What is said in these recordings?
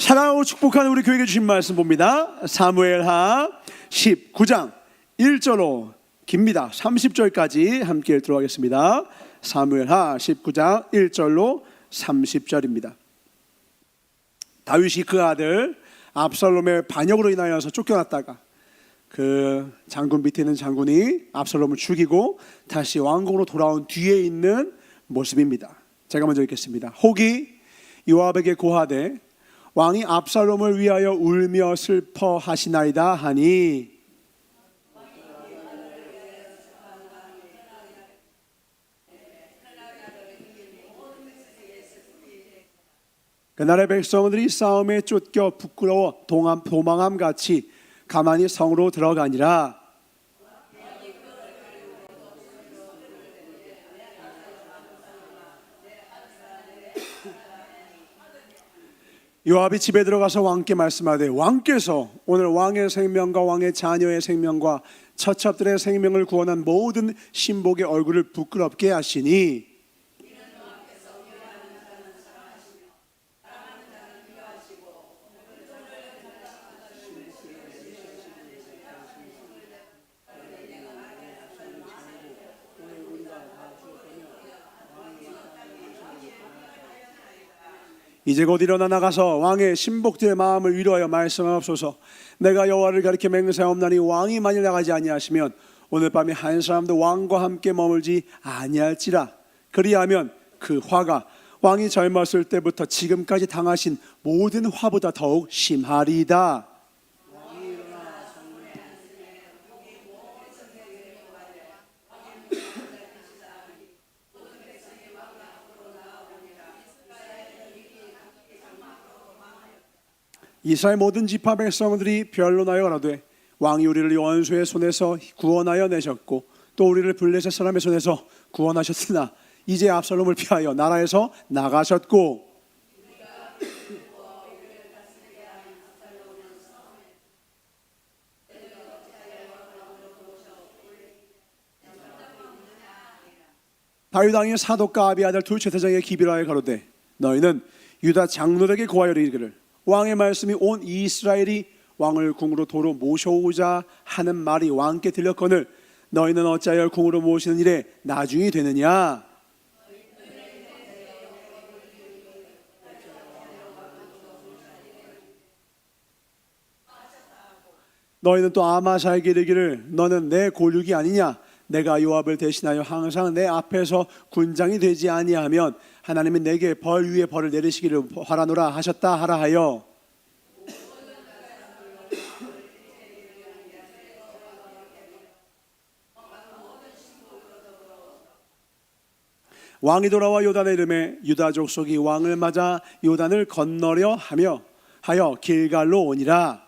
사랑하고 축복하는 우리 교회에 주신 말씀 봅니다. 사무엘하 19장 1절로 깁니다. 30절까지 함께 읽도록 하겠습니다. 사무엘하 19장 1절로 30절입니다. 다윗이 그 아들 압살롬의 반역으로 인하여서 쫓겨났다가 그 장군 밑에 있는 장군이 압살롬을 죽이고 다시 왕궁으로 돌아온 뒤에 있는 모습입니다. 제가 먼저 읽겠습니다. 혹이 요압에게 고하되 왕이 압살롬을 위하여 울며 슬퍼하시나이다 하니 그날의 백성들이 싸움에 쫓겨 부끄러워 도망함같이 가만히 성으로 들어가니라. 요압이 집에 들어가서 왕께 말씀하되 왕께서 오늘 왕의 생명과 왕의 자녀의 생명과 처첩들의 생명을 구원한 모든 신복의 얼굴을 부끄럽게 하시니 이제 곧 일어나 나가서 왕의 신복들의 마음을 위로하여 말씀하옵소서. 내가 여호와를 가리켜 맹세하옵나니 왕이 만일 나가지 아니하시면 오늘 밤에 한 사람도 왕과 함께 머물지 아니할지라. 그리하면 그 화가 왕이 젊었을 때부터 지금까지 당하신 모든 화보다 더욱 심하리이다. 이스라엘 모든 지파 백성들이 변론하여 가라되 왕이 우리를 원수의 손에서 구원하여 내셨고 또 우리를 블레셋 사람의 손에서 구원하셨으나 이제 압살롬을 피하여 나라에서 나가셨고 다윗 왕이 사독과 아비 아들 둘 제사장에게 기비하여 가로되 너희는 유다 장로들에게 고하여 이르기를 왕의 말씀이 온 이스라엘이 왕을 궁으로 도로 모셔오자 하는 말이 왕께 들렸거늘 너희는 어찌하여 궁으로 모시는 일에 나중이 되느냐. 너희는 또 아마사에게 이르기를 너는 내 골육이 아니냐. 내가 요압을 대신하여 항상 내 앞에서 군장이 되지 아니하면 하나님이 내게 벌 위에 벌을 내리시기를 바라노라 하셨다 하라 하여 왕이 돌아와 요단에 이르매 유다 족속이 왕을 맞아 요단을 건너려 하여 길갈로 오니라.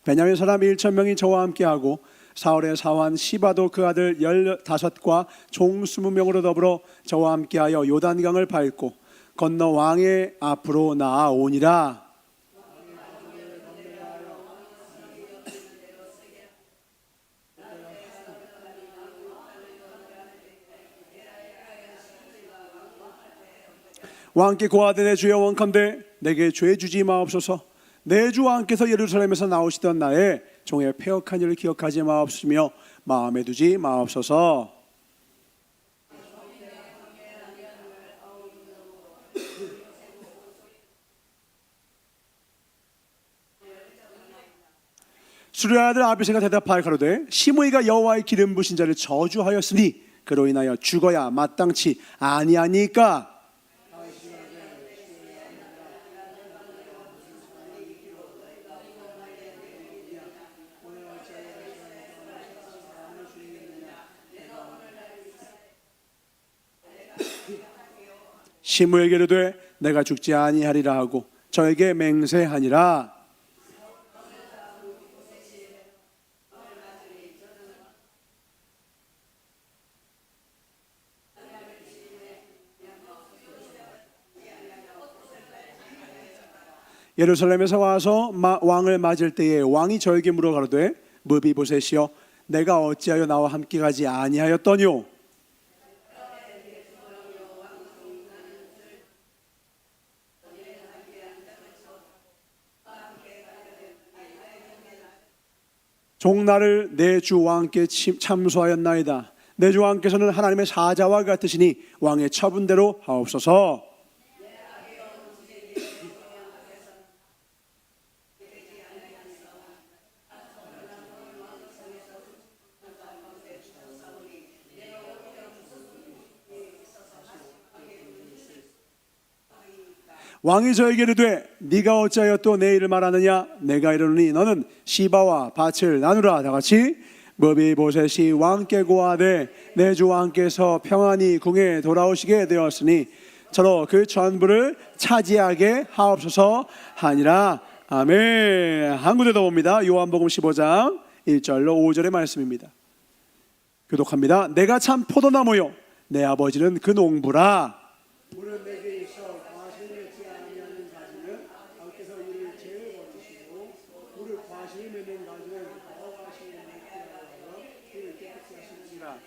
베냐민 사람 1,000명이 저와 함께하고 사울의 사환 시바도 그 아들 15과 종 20명으로 더불어 저와 함께하여 요단강을 밟고 건너 왕의 앞으로 나아오니라. 왕께 고하되 내 주여 원컨대 내게 죄 주지 마옵소서. 내 주 왕께서 예루살렘에서 나오시던 날에 종의 패역한 일을 기억하지 마옵시며 마음에 두지 마옵소서. 수르의 아들 아비새가 대답하여 가로되 시므이가 여호와의 기름 부신 자를 저주하였으니 그로 인하여 죽어야 마땅치 아니하니까. 시므에게 이르되 내가 죽지 아니하리라 하고 저에게 맹세하니라. 예루살렘에서 와서 왕을 맞을 때에 왕이 저에게 물어 가로되 무비보셋이여 내가 어찌하여 나와 함께 가지 아니하였더뇨. 종나를 내 주 왕께 참소하였나이다. 내 주 왕께서는 하나님의 사자와 같으시니 왕의 처분대로 하옵소서. 왕이 저에게 이르되 네가 어찌하여 또 내 일을 말하느냐. 내가 이르노니 너는 시바와 밭을 나누라. 다같이 므비보셋이 왕께 고하되 내 주 왕께서 평안히 궁에 돌아오시게 되었으니 저로 그 전부를 차지하게 하옵소서 하니라. 아멘. 한 군데 더 봅니다. 요한복음 15장 1절로 5절의 말씀입니다. 교독합니다. 내가 참 포도나무요 내 아버지는 그 농부라. 물은 내게 있어 과실을 맺지 아니하는 가지는 아버지께서 이를 제일 거두시고 물을 과실을 맺는 가지는 더 과실을 맺게 하여 이를 깨끗게 하시느니라.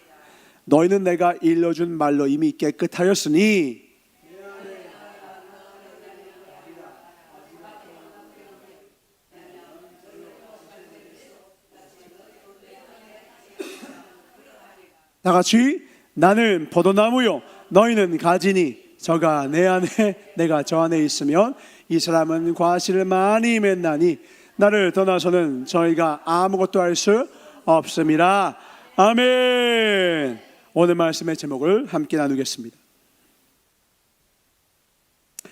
너희는 내가 일러준 말로 이미 깨끗하였으니 다 같이 나는 포도나무요 너희는 가지니 저가 내 안에 내가 저 안에 있으면 이 사람은 과실을 많이 맺나니 나를 떠나서는 저희가 아무것도 할 수 없음이라. 아멘. 오늘 말씀의 제목을 함께 나누겠습니다.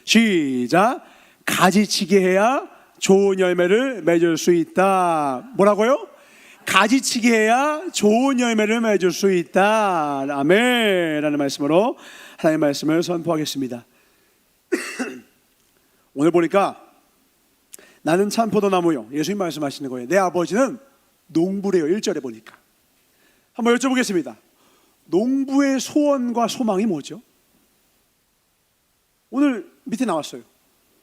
시작. 가지치기 해야 좋은 열매를 맺을 수 있다. 뭐라고요? 가지치기 해야 좋은 열매를 맺을 수 있다. 아멘. 라는 말씀으로 하나님의 말씀을 선포하겠습니다. 오늘 보니까 나는 참 포도나무요. 예수님 말씀하시는 거예요. 내 아버지는 농부래요. 1절에 보니까. 한번 여쭤보겠습니다. 농부의 소원과 소망이 뭐죠? 오늘 밑에 나왔어요.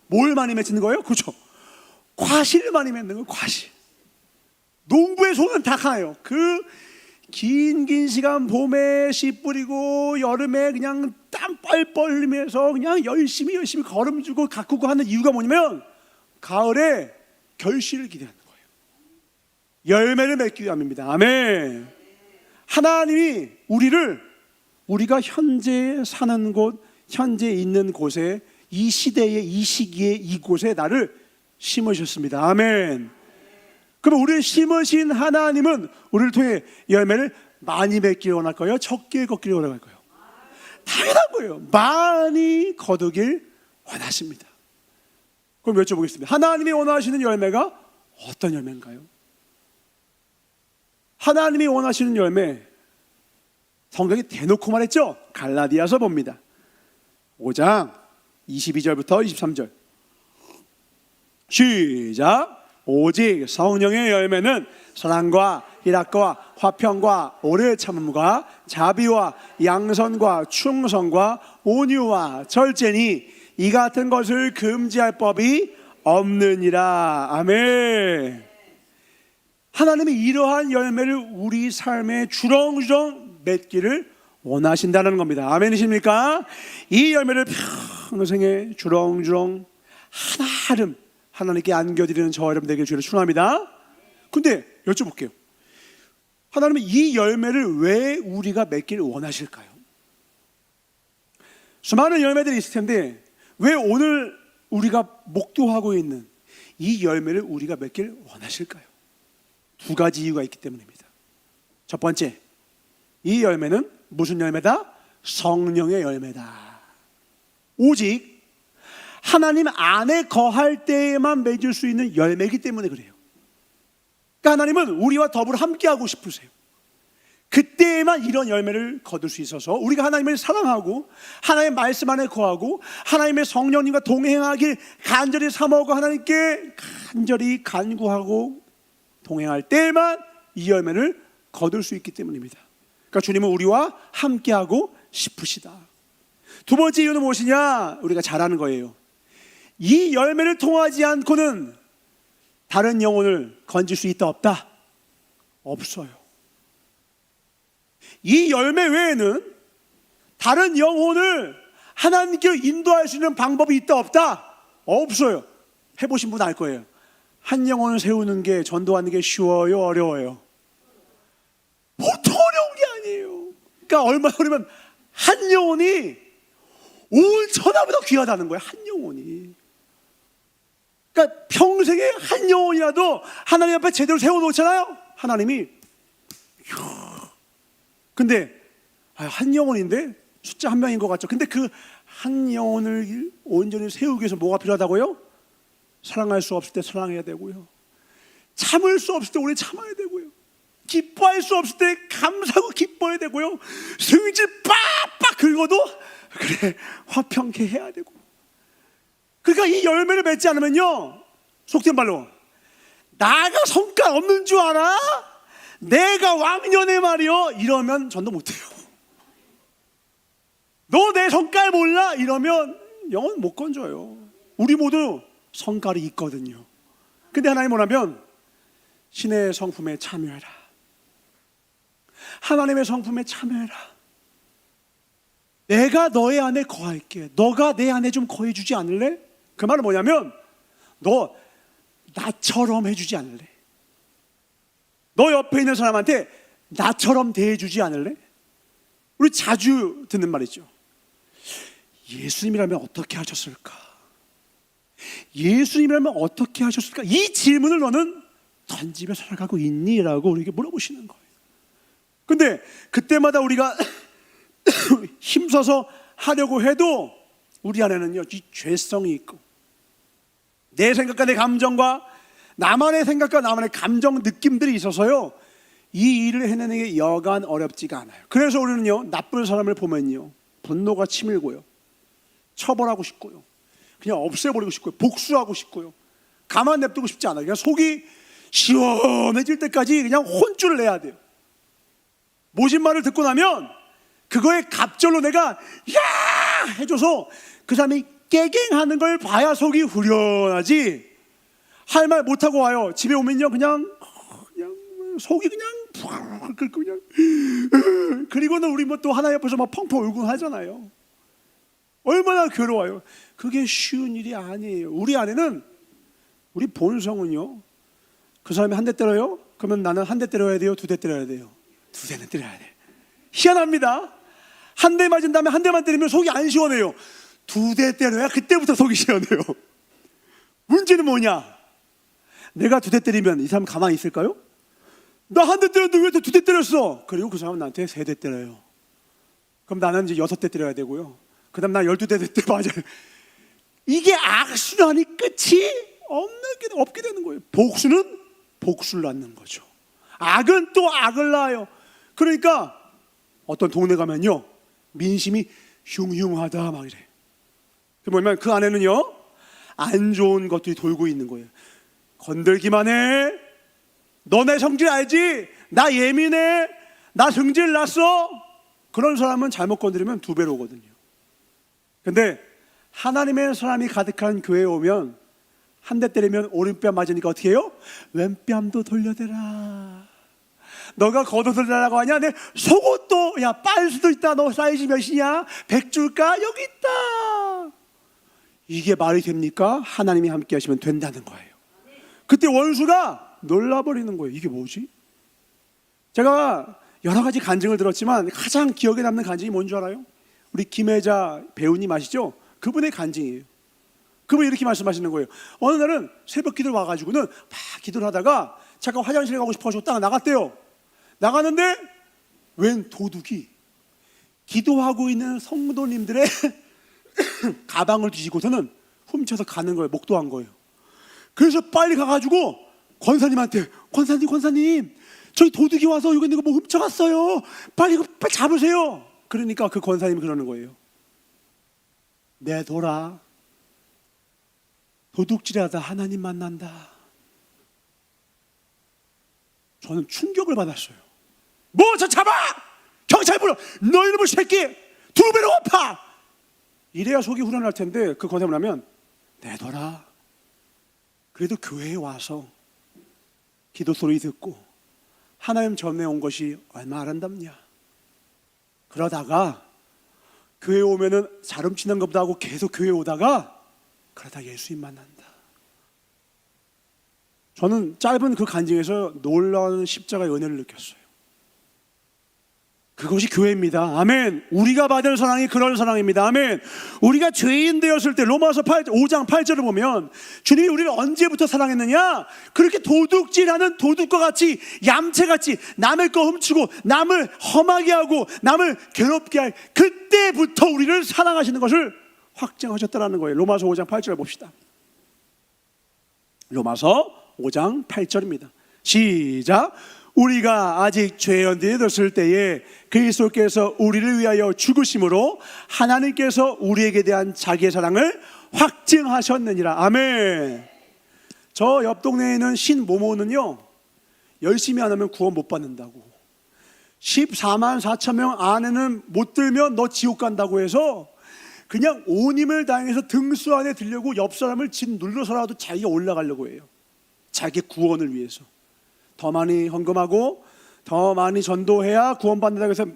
뭘 많이 맺는 거예요? 그렇죠. 과실을 많이 맺는 거예요. 과실. 농부의 소원은 다 하나요. 그 긴 시간 봄에 씨 뿌리고 여름에 그냥 땀 뻘뻘 흘리면서 그냥 열심히 걸음주고 가꾸고 하는 이유가 뭐냐면 가을에 결실을 기대하는 거예요. 열매를 맺기 위함입니다. 아멘. 하나님이 우리가 현재 사는 곳, 현재 있는 곳에 이 시대에 이 시기에 이곳에 나를 심으셨습니다. 아멘. 그럼 우리를 심으신 하나님은 우리를 통해 열매를 많이 맺기를 원할까요? 적게 걷기를 원할까요? 당연한 거예요. 많이 거두길 원하십니다. 그럼 여쭤보겠습니다. 하나님이 원하시는 열매가 어떤 열매인가요? 하나님이 원하시는 열매, 성경이 대놓고 말했죠. 갈라디아서 봅니다. 5장 22절부터 23절 시작. 오직 성령의 열매는 사랑과 희락과 화평과 오래 참음과 자비와 양선과 충성과 온유와 절제니 이 같은 것을 금지할 법이 없느니라. 아멘. 하나님이 이러한 열매를 우리 삶에 주렁주렁 맺기를 원하신다는 겁니다. 아멘이십니까? 이 열매를 평생에 주렁주렁 하나름 하나님께 안겨드리는 저 여러분들에게 주를 축원합니다. 근데 여쭤볼게요. 하나님은 이 열매를 왜 우리가 맺기를 원하실까요? 수많은 열매들이 있을 텐데 왜 오늘 우리가 목도하고 있는 이 열매를 우리가 맺기를 원하실까요? 두 가지 이유가 있기 때문입니다. 첫 번째, 이 열매는 무슨 열매다? 성령의 열매다. 오직 하나님 안에 거할 때에만 맺을 수 있는 열매이기 때문에 그래요. 그러니까 하나님은 우리와 더불어 함께하고 싶으세요. 그때에만 이런 열매를 거둘 수 있어서 우리가 하나님을 사랑하고 하나님의 말씀 안에 거하고 하나님의 성령님과 동행하길 간절히 사모하고 하나님께 간절히 간구하고 동행할 때에만 이 열매를 거둘 수 있기 때문입니다. 그러니까 주님은 우리와 함께하고 싶으시다. 두 번째 이유는 무엇이냐? 우리가 잘 아는 거예요. 이 열매를 통하지 않고는 다른 영혼을 건질 수 있다 없다? 없어요. 이 열매 외에는 다른 영혼을 하나님께 인도할 수 있는 방법이 있다 없다? 없어요. 해보신 분 알 거예요. 한 영혼을 세우는 게, 전도하는 게 쉬워요, 어려워요? 보통 어려운 게 아니에요. 그러니까 얼마나 어려면 한 영혼이 온 천하보다 귀하다는 거예요. 한 영혼이. 그러니까 평생에 한 영혼이라도 하나님 앞에 제대로 세워놓잖아요. 하나님이. 근데 한 영혼인데 숫자 한 명인 것 같죠. 근데 그 한 영혼을 온전히 세우기 위해서 뭐가 필요하다고요? 사랑할 수 없을 때 사랑해야 되고요, 참을 수 없을 때 오래 참아야 되고요, 기뻐할 수 없을 때 감사하고 기뻐해야 되고요, 승질 빡빡 긁어도 그래 화평케 해야 되고. 그러니까 이 열매를 맺지 않으면요, 속된 말로 나가 성깔 없는 줄 알아? 내가 왕년에 말이요 이러면 전도 못해요. 너 내 성깔 몰라? 이러면 영혼 못 건져요. 우리 모두 성깔이 있거든요. 근데 하나님 뭐냐면 신의 성품에 참여해라, 하나님의 성품에 참여해라, 내가 너의 안에 거할게, 너가 내 안에 좀 거해주지 않을래? 그 말은 뭐냐면 너 나처럼 해주지 않을래? 너 옆에 있는 사람한테 나처럼 대해주지 않을래? 우리 자주 듣는 말이죠. 예수님이라면 어떻게 하셨을까? 예수님이라면 어떻게 하셨을까? 이 질문을 너는 던지며 살아가고 있니? 라고 우리에게 물어보시는 거예요. 근데 그때마다 우리가 힘써서 하려고 해도 우리 안에는요 이 죄성이 있고, 내 생각과 내 감정과 나만의 생각과 나만의 감정 느낌들이 있어서요 이 일을 해내는 게 여간 어렵지가 않아요. 그래서 우리는요 나쁜 사람을 보면요 분노가 치밀고요, 처벌하고 싶고요, 그냥 없애버리고 싶고요, 복수하고 싶고요, 가만 냅두고 싶지 않아요. 그냥 속이 시원해질 때까지 그냥 혼쭐을 내야 돼요. 모진 말을 듣고 나면 그거에 갑절로 내가 야 해줘서 그 사람이 깨갱하는 걸 봐야 속이 후련하지, 할 말 못하고 와요. 집에 오면요 그냥 속이 그냥 푹 끓고 그냥 그리고는 우리 뭐 또 하나 옆에서 막 펑펑 울고 하잖아요. 얼마나 괴로워요. 그게 쉬운 일이 아니에요. 우리 안에는, 우리 본성은요, 그 사람이 한 대 때려요? 그러면 나는 한 대 때려야 돼요? 두 대 때려야 돼요? 두 대는 때려야 돼. 희한합니다. 한 대 맞은 다음에 한 대만 때리면 속이 안 시원해요. 두 대 때려야 그때부터 속이 시원해요. 문제는 뭐냐? 내가 두 대 때리면 이 사람 가만히 있을까요? 나 한 대 때렸는데 왜 두 대 때렸어? 그리고 그 사람은 나한테 세 대 때려요. 그럼 나는 이제 6대 때려야 되고요, 그 다음 나 12대 때 맞아요. 이게 악순환이 끝이 없게 되는 거예요. 복수는 복수를 낳는 거죠. 악은 또 악을 낳아요. 그러니까 어떤 동네 가면요 민심이 흉흉하다 막 이래. 그 뭐냐면 그 안에는요 안 좋은 것들이 돌고 있는 거예요. 건들기만 해, 너네 성질 알지? 나 예민해, 나 성질 났어. 그런 사람은 잘못 건드리면 2배로 오거든요. 근데 하나님의 사람이 가득한 교회에 오면 한 대 때리면 오른뺨 맞으니까 어떻게 해요? 왼뺨도 돌려대라. 너가 걷어들라고 하냐? 내 속옷도 야 빨 수도 있다. 너 사이즈 몇이냐? 100 줄까? 여기 있다. 이게 말이 됩니까? 하나님이 함께 하시면 된다는 거예요. 그때 원수가 놀라버리는 거예요. 이게 뭐지? 제가 여러 가지 간증을 들었지만 가장 기억에 남는 간증이 뭔 줄 알아요? 우리 김혜자 배우님 아시죠? 그분의 간증이에요. 그분이 이렇게 말씀하시는 거예요. 어느 날은 새벽 기도를 와가지고는 막 기도를 하다가 잠깐 화장실에 가고 싶어가지고 딱 나갔대요. 나가는데 웬 도둑이 기도하고 있는 성도님들의 가방을 뒤지고서는 훔쳐서 가는 거예요. 목도한 거예요. 그래서 빨리 가가지고 권사님한테 권사님 저희 도둑이 와서 여기 있는 거 뭐 훔쳐갔어요. 빨리 잡으세요. 그러니까 그 권사님이 그러는 거예요. 내둬라. 도둑질하다 하나님 만난다. 저는 충격을 받았어요. 뭐 저 잡아! 경찰 불러! 너 이놈의 새끼! 2배로 갚아! 이래야 속이 후련할 텐데 그 권사님 하면 내둬라. 그래도 교회에 와서 기도 소리 듣고 하나님 전에 온 것이 얼마나 아름답냐. 그러다가 교회 오면은 잘 훔치는 것보다 하고 계속 교회 오다가 그러다 예수님 만난다. 저는 짧은 그 간증에서 놀라운 십자가의 은혜를 느꼈어요. 그것이 교회입니다. 아멘. 우리가 받은 사랑이 그런 사랑입니다. 아멘. 우리가 죄인 되었을 때 로마서 5장 8절을 보면 주님이 우리를 언제부터 사랑했느냐? 그렇게 도둑질하는 도둑과 같이 얌체같이 남의 거 훔치고 남을 험하게 하고 남을 괴롭게 할 그때부터 우리를 사랑하시는 것을 확증하셨다는 거예요. 로마서 5장 8절 봅시다. 로마서 5장 8절입니다. 시작. 우리가 아직 죄인들이 됐을 때에 그리스도께서 우리를 위하여 죽으심으로 하나님께서 우리에게 대한 자기의 사랑을 확증하셨느니라. 아멘. 저 옆 동네에 있는 신모모는요, 열심히 안 하면 구원 못 받는다고, 14만 4천 명 안에는 못 들면 너 지옥 간다고 해서 그냥 온 힘을 다해서 등수 안에 들려고 옆 사람을 진 눌러서라도 자기가 올라가려고 해요. 자기 구원을 위해서 더 많이 헌금하고 더 많이 전도해야 구원받는다고 해서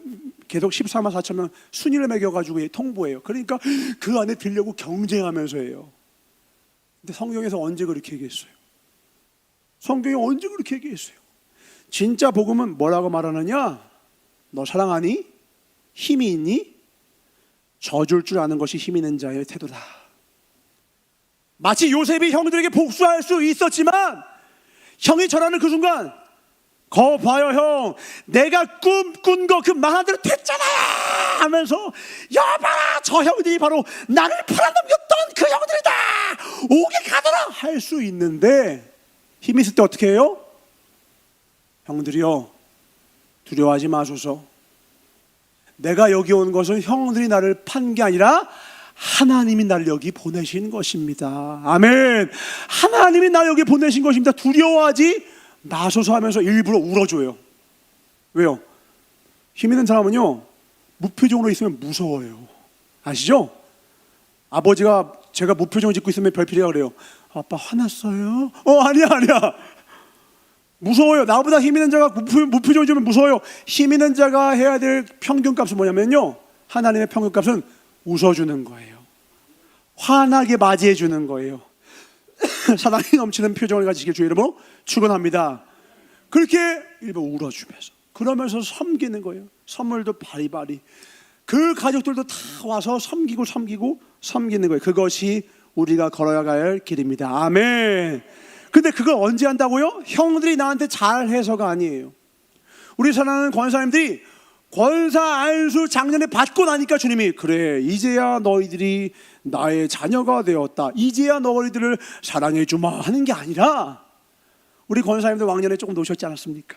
계속 14만 4천 명 순위를 매겨가지고 통보해요. 그러니까 그 안에 들려고 경쟁하면서 해요. 근데 성경에서 언제 그렇게 얘기했어요? 성경이 언제 그렇게 얘기했어요? 진짜 복음은 뭐라고 말하느냐? 너 사랑하니? 힘이 있니? 져줄 줄 아는 것이 힘 있는 자의 태도다. 마치 요셉이 형들에게 복수할 수 있었지만 형이 절하는 그 순간, 거 봐요 형, 내가 꿈꾼 거 그 말한 대로 됐잖아 하면서, 여봐라 저 형들이 바로 나를 팔아넘겼던 그 형들이다, 오게 가더라 할 수 있는데, 힘 있을 때 어떻게 해요? 형들이요, 두려워하지 마소서. 내가 여기 온 것은 형들이 나를 판 게 아니라 하나님이 나를 여기 보내신 것입니다. 아멘. 하나님이 나를 여기 보내신 것입니다. 두려워하지 마소서 하면서 일부러 울어줘요. 왜요? 힘 있는 사람은요, 무표정으로 있으면 무서워요. 아시죠? 아버지가 제가 무표정을 짓고 있으면 별필이라 그래요. 아빠 화났어요? 아니야. 무서워요. 나보다 힘 있는 자가 무표정을 지으면 무서워요. 힘 있는 자가 해야 될 평균값은 뭐냐면요, 하나님의 평균값은 웃어주는 거예요. 환하게 맞이해 주는 거예요. 사랑이 넘치는 표정을 가지시길 주의 이름으로 축원합니다. 그렇게 일부러 울어주면서, 그러면서 섬기는 거예요. 선물도 바리바리. 그 가족들도 다 와서 섬기고 섬기는 거예요. 그것이 우리가 걸어야 할 길입니다. 아멘. 근데 그걸 언제 한다고요? 형들이 나한테 잘해서가 아니에요. 우리 사랑하는 권사님들이 권사 안수 작년에 받고 나니까 주님이, 그래 이제야 너희들이 나의 자녀가 되었다, 이제야 너희들을 사랑해 주마 하는 게 아니라, 우리 권사님들 왕년에 조금 노셨지 않았습니까?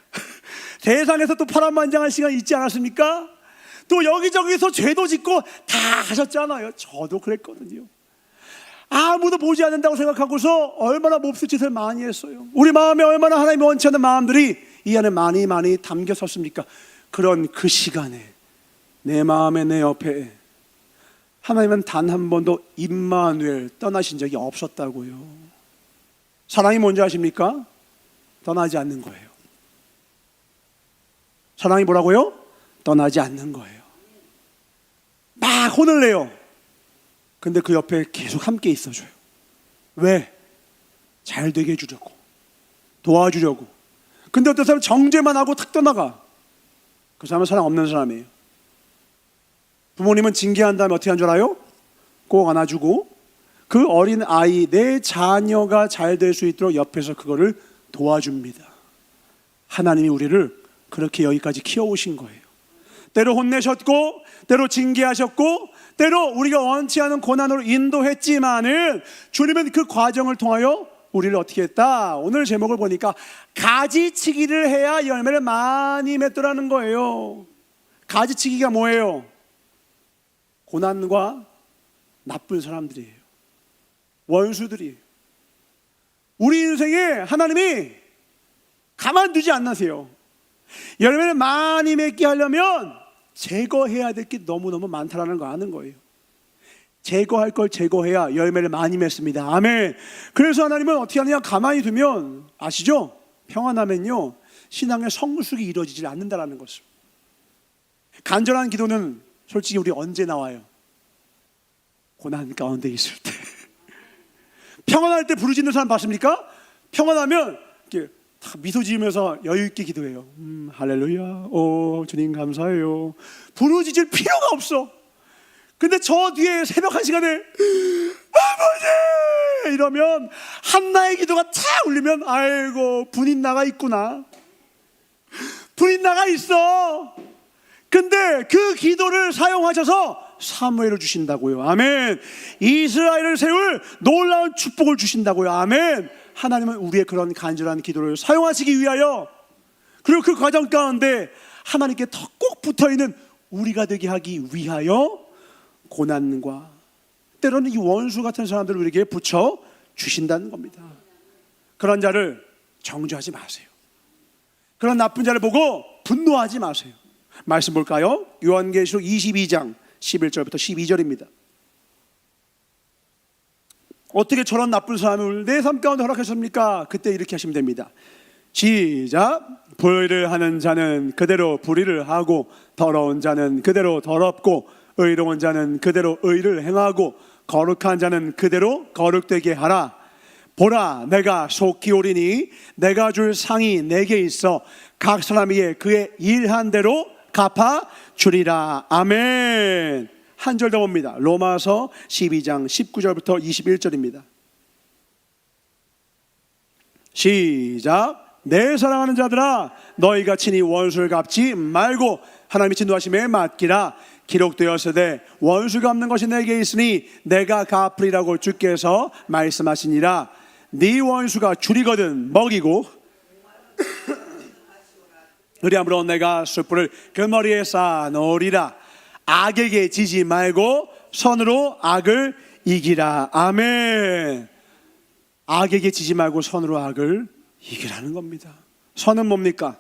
세상에서 또 파란만장한 시간 있지 않았습니까? 또 여기저기서 죄도 짓고 다 하셨잖아요. 저도 그랬거든요. 아무도 보지 않는다고 생각하고서 얼마나 몹쓸 짓을 많이 했어요. 우리 마음에 얼마나 하나님이 원치 않는 마음들이 이 안에 많이 담겼었습니까? 그런 그 시간에 내 마음에, 내 옆에 하나님은 단 한 번도 임마누엘 떠나신 적이 없었다고요. 사랑이 뭔지 아십니까? 떠나지 않는 거예요. 사랑이 뭐라고요? 떠나지 않는 거예요. 막 혼을 내요. 근데 그 옆에 계속 함께 있어줘요. 왜? 잘 되게 해주려고, 도와주려고. 근데 어떤 사람은 정죄만 하고 탁 떠나가. 그 사람은 사랑 없는 사람이에요. 부모님은 징계한 다음에 어떻게 한 줄 알아요? 꼭 안아주고 그 어린 아이, 내 자녀가 잘 될 수 있도록 옆에서 그거를 도와줍니다. 하나님이 우리를 그렇게 여기까지 키워오신 거예요. 때로 혼내셨고, 때로 징계하셨고, 때로 우리가 원치 않은 고난으로 인도했지만은 주님은 그 과정을 통하여 우리를 어떻게 했다? 오늘 제목을 보니까 가지치기를 해야 열매를 많이 맺더라는 거예요. 가지치기가 뭐예요? 고난과 나쁜 사람들이에요. 원수들이에요. 우리 인생에 하나님이 가만두지 않으세요. 열매를 많이 맺게 하려면 제거해야 될 게 너무너무 많다라는 거 아는 거예요. 제거할 걸 제거해야 열매를 많이 맺습니다. 아멘. 그래서 하나님은 어떻게 하느냐? 가만히 두면, 아시죠? 평안하면요, 신앙의 성숙이 이루어지지 않는다라는 것을. 간절한 기도는 솔직히 우리 언제 나와요? 고난 가운데 있을 때. 평안할 때 부르짖는 사람 봤습니까? 평안하면 이렇게 다 미소 지으면서 여유 있게 기도해요. 할렐루야, 오 주님 감사해요. 부르짖을 필요가 없어. 근데 저 뒤에 새벽 1시간에 아버지 이러면 한나의 기도가 탁 울리면 아이고 분인 나가 있구나. 분인 나가 있어. 근데 그 기도를 사용하셔서 사무엘을 주신다고요. 아멘. 이스라엘을 세울 놀라운 축복을 주신다고요. 아멘. 하나님은 우리의 그런 간절한 기도를 사용하시기 위하여, 그리고 그 과정 가운데 하나님께 더 꼭 붙어있는 우리가 되게 하기 위하여 고난과 때로는 이 원수 같은 사람들을 우리에게 붙여 주신다는 겁니다. 그런 자를 정죄하지 마세요. 그런 나쁜 자를 보고 분노하지 마세요. 말씀 볼까요? 요한계시록 22장 11절부터 12절입니다. 어떻게 저런 나쁜 사람을 내 삶 가운데 허락하셨습니까? 그때 이렇게 하시면 됩니다. 시작. 불의를 하는 자는 그대로 불의를 하고, 더러운 자는 그대로 더럽고, 의로운 자는 그대로 의를 행하고, 거룩한 자는 그대로 거룩되게 하라. 보라, 내가 속히 오리니 내가 줄 상이 내게 있어 각 사람에게 그의 일한 대로 갚아 주리라. 아멘. 한 절 더 봅니다. 로마서 12장 19절부터 21절입니다. 시작. 내 사랑하는 자들아, 너희가 친히 원수를 갚지 말고 하나님의 진노하심에 맡기라. 기록되었으되 원수 갚는 것이 내게 있으니 내가 갚으리라고 주께서 말씀하시니라. 네 원수가 줄이거든 먹이고 그리함으로 내가 숯불을 그 머리에 쌓아 놓으리라. 악에게 지지 말고 선으로 악을 이기라. 아멘. 악에게 지지 말고 선으로 악을 이기라는 겁니다. 선은 뭡니까?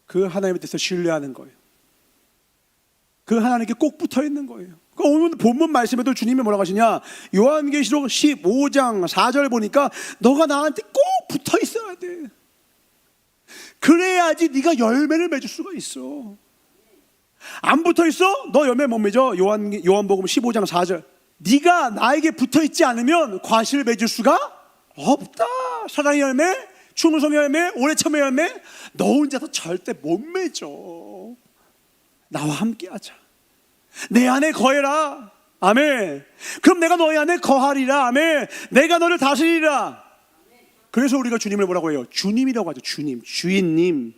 그 하나님에 대해서 신뢰하는 거예요. 그 하나님께 꼭 붙어 있는 거예요. 오늘 본문 말씀에도 주님이 뭐라고 하시냐? 요한계시록 15장 4절 보니까 너가 나한테 꼭 붙어 있어야 돼. 그래야지 네가 열매를 맺을 수가 있어. 안 붙어 있어? 너 열매 못 맺어. 요한복음 15장 4절. 네가 나에게 붙어 있지 않으면 과실을 맺을 수가 없다. 사랑의 열매, 충성의 열매, 오래 참의 열매, 너 혼자서 절대 못 맺어. 나와 함께 하자. 내 안에 거해라. 아멘. 그럼 내가 너희 안에 거하리라. 아멘. 내가 너를 다스리리라. 그래서 우리가 주님을 뭐라고 해요? 주님이라고 하죠. 주님, 주인님.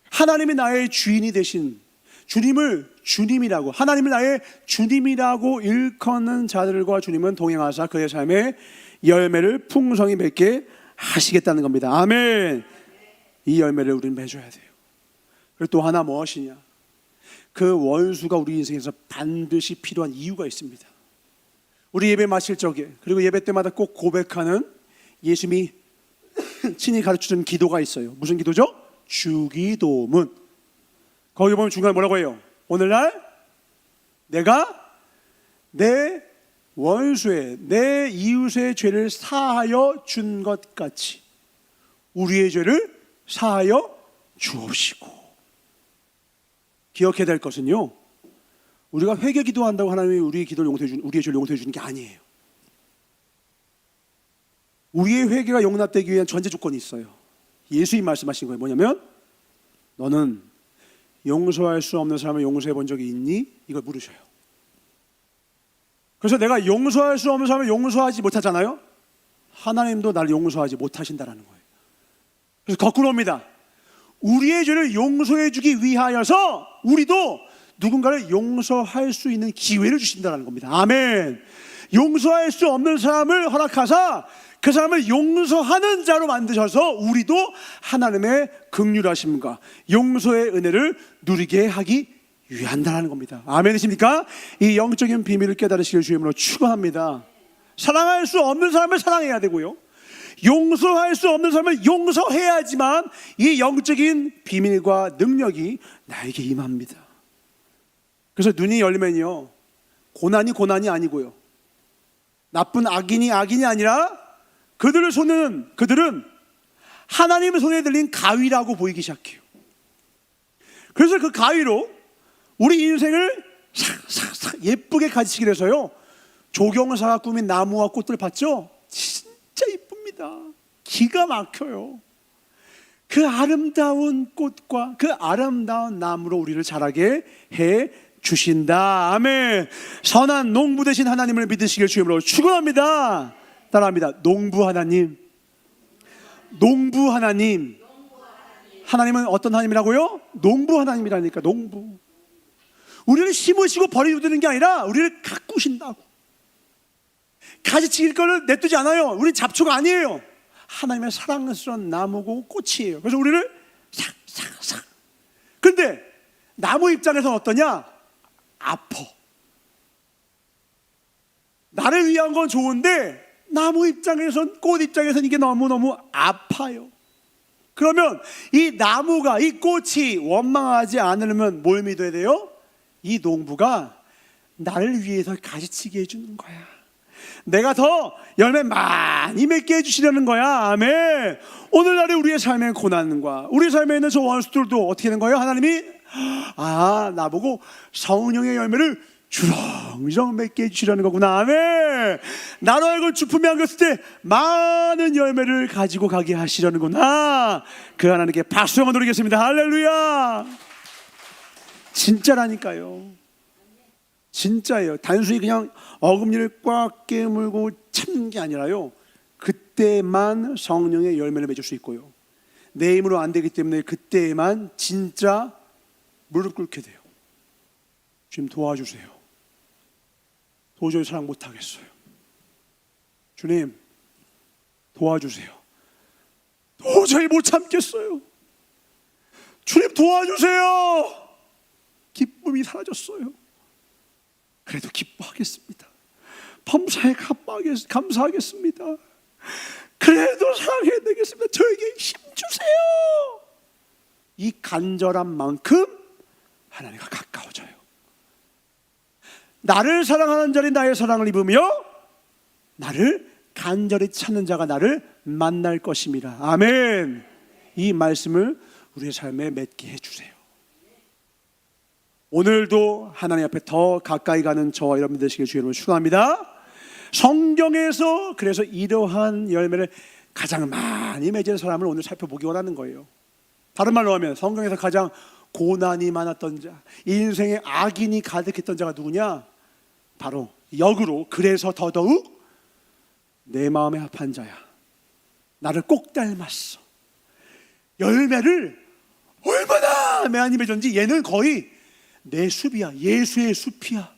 하나님이 나의 주인이 되신 주님을 주님이라고, 하나님을 나의 주님이라고 일컫는 자들과 주님은 동행하사 그의 삶에 열매를 풍성히 맺게 하시겠다는 겁니다. 아멘. 이 열매를 우리는 맺어야 돼요. 그리고 또 하나 무엇이냐? 그 원수가 우리 인생에서 반드시 필요한 이유가 있습니다. 우리 예배 마칠 적에, 그리고 예배 때마다 꼭 고백하는 예수님이 친히 가르쳐준 기도가 있어요. 무슨 기도죠? 주기도문. 거기 보면 중간에 뭐라고 해요? 오늘날 내가 내 원수의, 내 이웃의 죄를 사하여 준 것 같이 우리의 죄를 사하여 주옵시고. 기억해야 될 것은요, 우리가 회개 기도한다고 하나님이 우리의 기도를 용서해 주는, 우리의 죄를 용서해 주는 게 아니에요. 우리의 회개가 용납되기 위한 전제 조건이 있어요. 예수님 말씀하신 거예요. 뭐냐면 너는 용서할 수 없는 사람을 용서해 본 적이 있니? 이걸 물으셔요. 그래서 내가 용서할 수 없는 사람을 용서하지 못하잖아요. 하나님도 나를 용서하지 못하신다라는 거예요. 그래서 거꾸로입니다. 우리의 죄를 용서해 주기 위하여서 우리도 누군가를 용서할 수 있는 기회를 주신다는 겁니다. 아멘. 용서할 수 없는 사람을 허락하사 그 사람을 용서하는 자로 만드셔서 우리도 하나님의 긍휼하심과 용서의 은혜를 누리게 하기 위한다는 겁니다. 아멘이십니까? 이 영적인 비밀을 깨달으시길 주님으로 축원합니다. 사랑할 수 없는 사람을 사랑해야 되고요, 용서할 수 없는 사람을 용서해야지만 이 영적인 비밀과 능력이 나에게 임합니다. 그래서 눈이 열리면요, 고난이 아니고요, 나쁜 악인이 아니라 그들은 하나님의 손에 들린 가위라고 보이기 시작해요. 그래서 그 가위로 우리 인생을 싹싹싹 예쁘게 가지치기 위해서요, 조경사가 꾸민 나무와 꽃들 봤죠? 진짜 이쁩니다. 기가 막혀요. 그 아름다운 꽃과 그 아름다운 나무로 우리를 자라게 해 주신다. 아멘. 선한 농부 되신 하나님을 믿으시길 주님으로 축원합니다. 따라합니다. 농부 하나님. 농부 하나님. 하나님은 어떤 하나님이라고요? 농부 하나님이라니까. 농부. 우리를 심으시고 버리고 두는 게 아니라 우리를 가꾸신다고. 가지치길 거를 냅두지 않아요. 우리 잡초가 아니에요. 하나님의 사랑스러운 나무고 꽃이에요. 그래서 우리를 싹싹싹. 근데 나무 입장에서는 어떠냐? 아파. 나를 위한 건 좋은데 나무 입장에선, 꽃 입장에선 이게 너무너무 아파요. 그러면 이 나무가, 이 꽃이 원망하지 않으려면 뭘 믿어야 돼요? 이 농부가 나를 위해서 가지치게 해주는 거야. 내가 더 열매 많이 맺게 해주시려는 거야. 아멘. 오늘날의 우리의 삶의 고난과 우리 삶에 있는 저 원수들도 어떻게 된 거예요? 하나님이 나보고 성령의 열매를 주렁주렁 맺게 해주시려는 거구나. 아멘. 나로 하여금 주품이 안겼을 때 많은 열매를 가지고 가게 하시려는구나. 그 하나님께 박수 한번 드리겠습니다. 할렐루야. 진짜라니까요. 진짜예요. 단순히 그냥 어금니를 꽉 깨물고 참는 게 아니라요, 그때만 성령의 열매를 맺을 수 있고요, 내 힘으로 안 되기 때문에 그때만 진짜 무릎 꿇게 돼요. 주님 도와주세요. 도저히 사랑 못하겠어요. 주님 도와주세요. 도저히 못 참겠어요. 주님 도와주세요. 기쁨이 사라졌어요. 그래도 기뻐하겠습니다. 범사에 감사하겠습니다. 그래도 사랑해내겠습니다. 저에게 힘 주세요. 이 간절한 만큼 하나님과 가까워져요. 나를 사랑하는 자는 나의 사랑을 입으며 나를 간절히 찾는 자가 나를 만날 것입니다. 아멘. 이 말씀을 우리의 삶에 맺게 해주세요. 오늘도 하나님 앞에 더 가까이 가는 저와 여러분 되시길 주님으로 축원합니다. 성경에서 그래서 이러한 열매를 가장 많이 맺은 사람을 오늘 살펴보기 원하는 거예요. 다른 말로 하면 성경에서 가장 고난이 많았던 자, 인생의 악인이 가득했던 자가 누구냐? 바로 역으로 그래서 더더욱 내 마음에 합한 자야. 나를 꼭 닮았어. 열매를 얼마나 많이 맺었는지 얘는 거의 내 숲이야. 예수의 숲이야.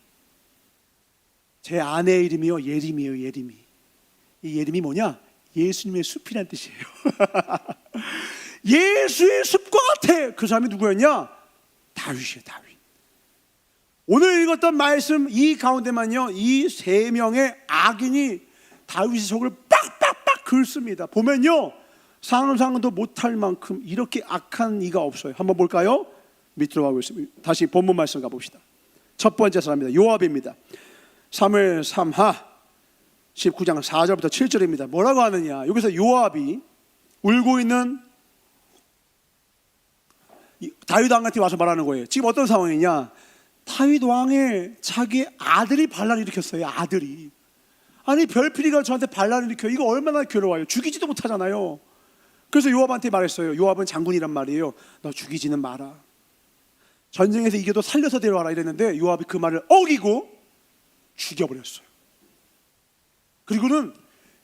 제 아내의 이름이요 예림이에요. 예림이. 이 예림이 뭐냐? 예수님의 숲이란 뜻이에요. 예수의 숲과 같아. 그 사람이 누구였냐? 다윗이에요. 다윗. 오늘 읽었던 말씀 이 가운데만요, 이 세 명의 악인이 다윗의 속을 빡빡빡 긁습니다. 보면요, 상상도 못할 만큼 이렇게 악한 이가 없어요. 한번 볼까요? 밑으로 가고 있습니다. 다시 본문 말씀 가봅시다. 첫 번째 사람입니다. 요압입니다. 사무엘 3하 19장 4절부터 7절입니다. 뭐라고 하느냐? 여기서 요압이 울고 있는 다윗 왕한테 와서 말하는 거예요. 지금 어떤 상황이냐? 다윗 왕의 자기 아들이 반란을 일으켰어요. 아들이. 아니 별필이가 저한테 반란을 일으켜. 이거 얼마나 괴로워요. 죽이지도 못하잖아요. 그래서 요압한테 말했어요. 요압은 장군이란 말이에요. 너 죽이지는 마라. 전쟁에서 이겨도 살려서 데려와라 이랬는데 요압이 그 말을 어기고 죽여버렸어요. 그리고는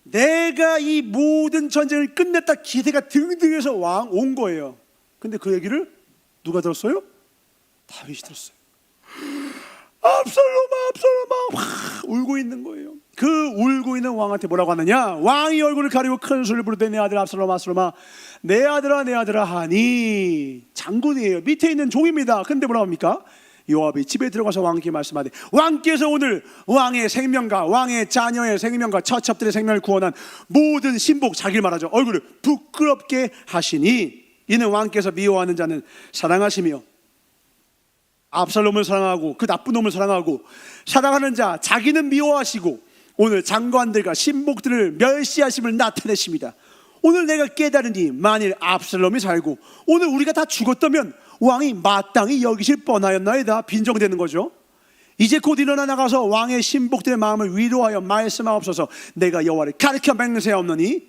내가 이 모든 전쟁을 끝냈다 기세가 등등해서 왕 온 거예요. 근데 그 얘기를 누가 들었어요? 다윗이 들었어요. 압살롬아 막 울고 있는 거예요. 그 울고 있는 왕한테 뭐라고 하느냐? 왕이 얼굴을 가리고 큰 소리를 부르되 내 아들 압살롬아 압살롬아 내 아들아 내 아들아 하니. 장군이에요. 밑에 있는 종입니다. 근데 뭐라고 합니까? 요압이 집에 들어가서 왕께 말씀하되 왕께서 오늘 왕의 생명과 왕의 자녀의 생명과 처첩들의 생명을 구원한 모든 신복, 자기를 말하죠, 얼굴을 부끄럽게 하시니 이는 왕께서 미워하는 자는 사랑하시며 압살롬을 사랑하고 그 나쁜 놈을 사랑하고 사랑하는 자 자기는 미워하시고 오늘 장관들과 신복들을 멸시하심을 나타내십니다. 오늘 내가 깨달으니 만일 압살롬이 살고 오늘 우리가 다 죽었다면 왕이 마땅히 여기실 뻔하였나이다. 빈정되는 거죠. 이제 곧 일어나 나가서 왕의 신복들의 마음을 위로하여 말씀하옵소서. 내가 여호와를 가리켜 맹세하옵노니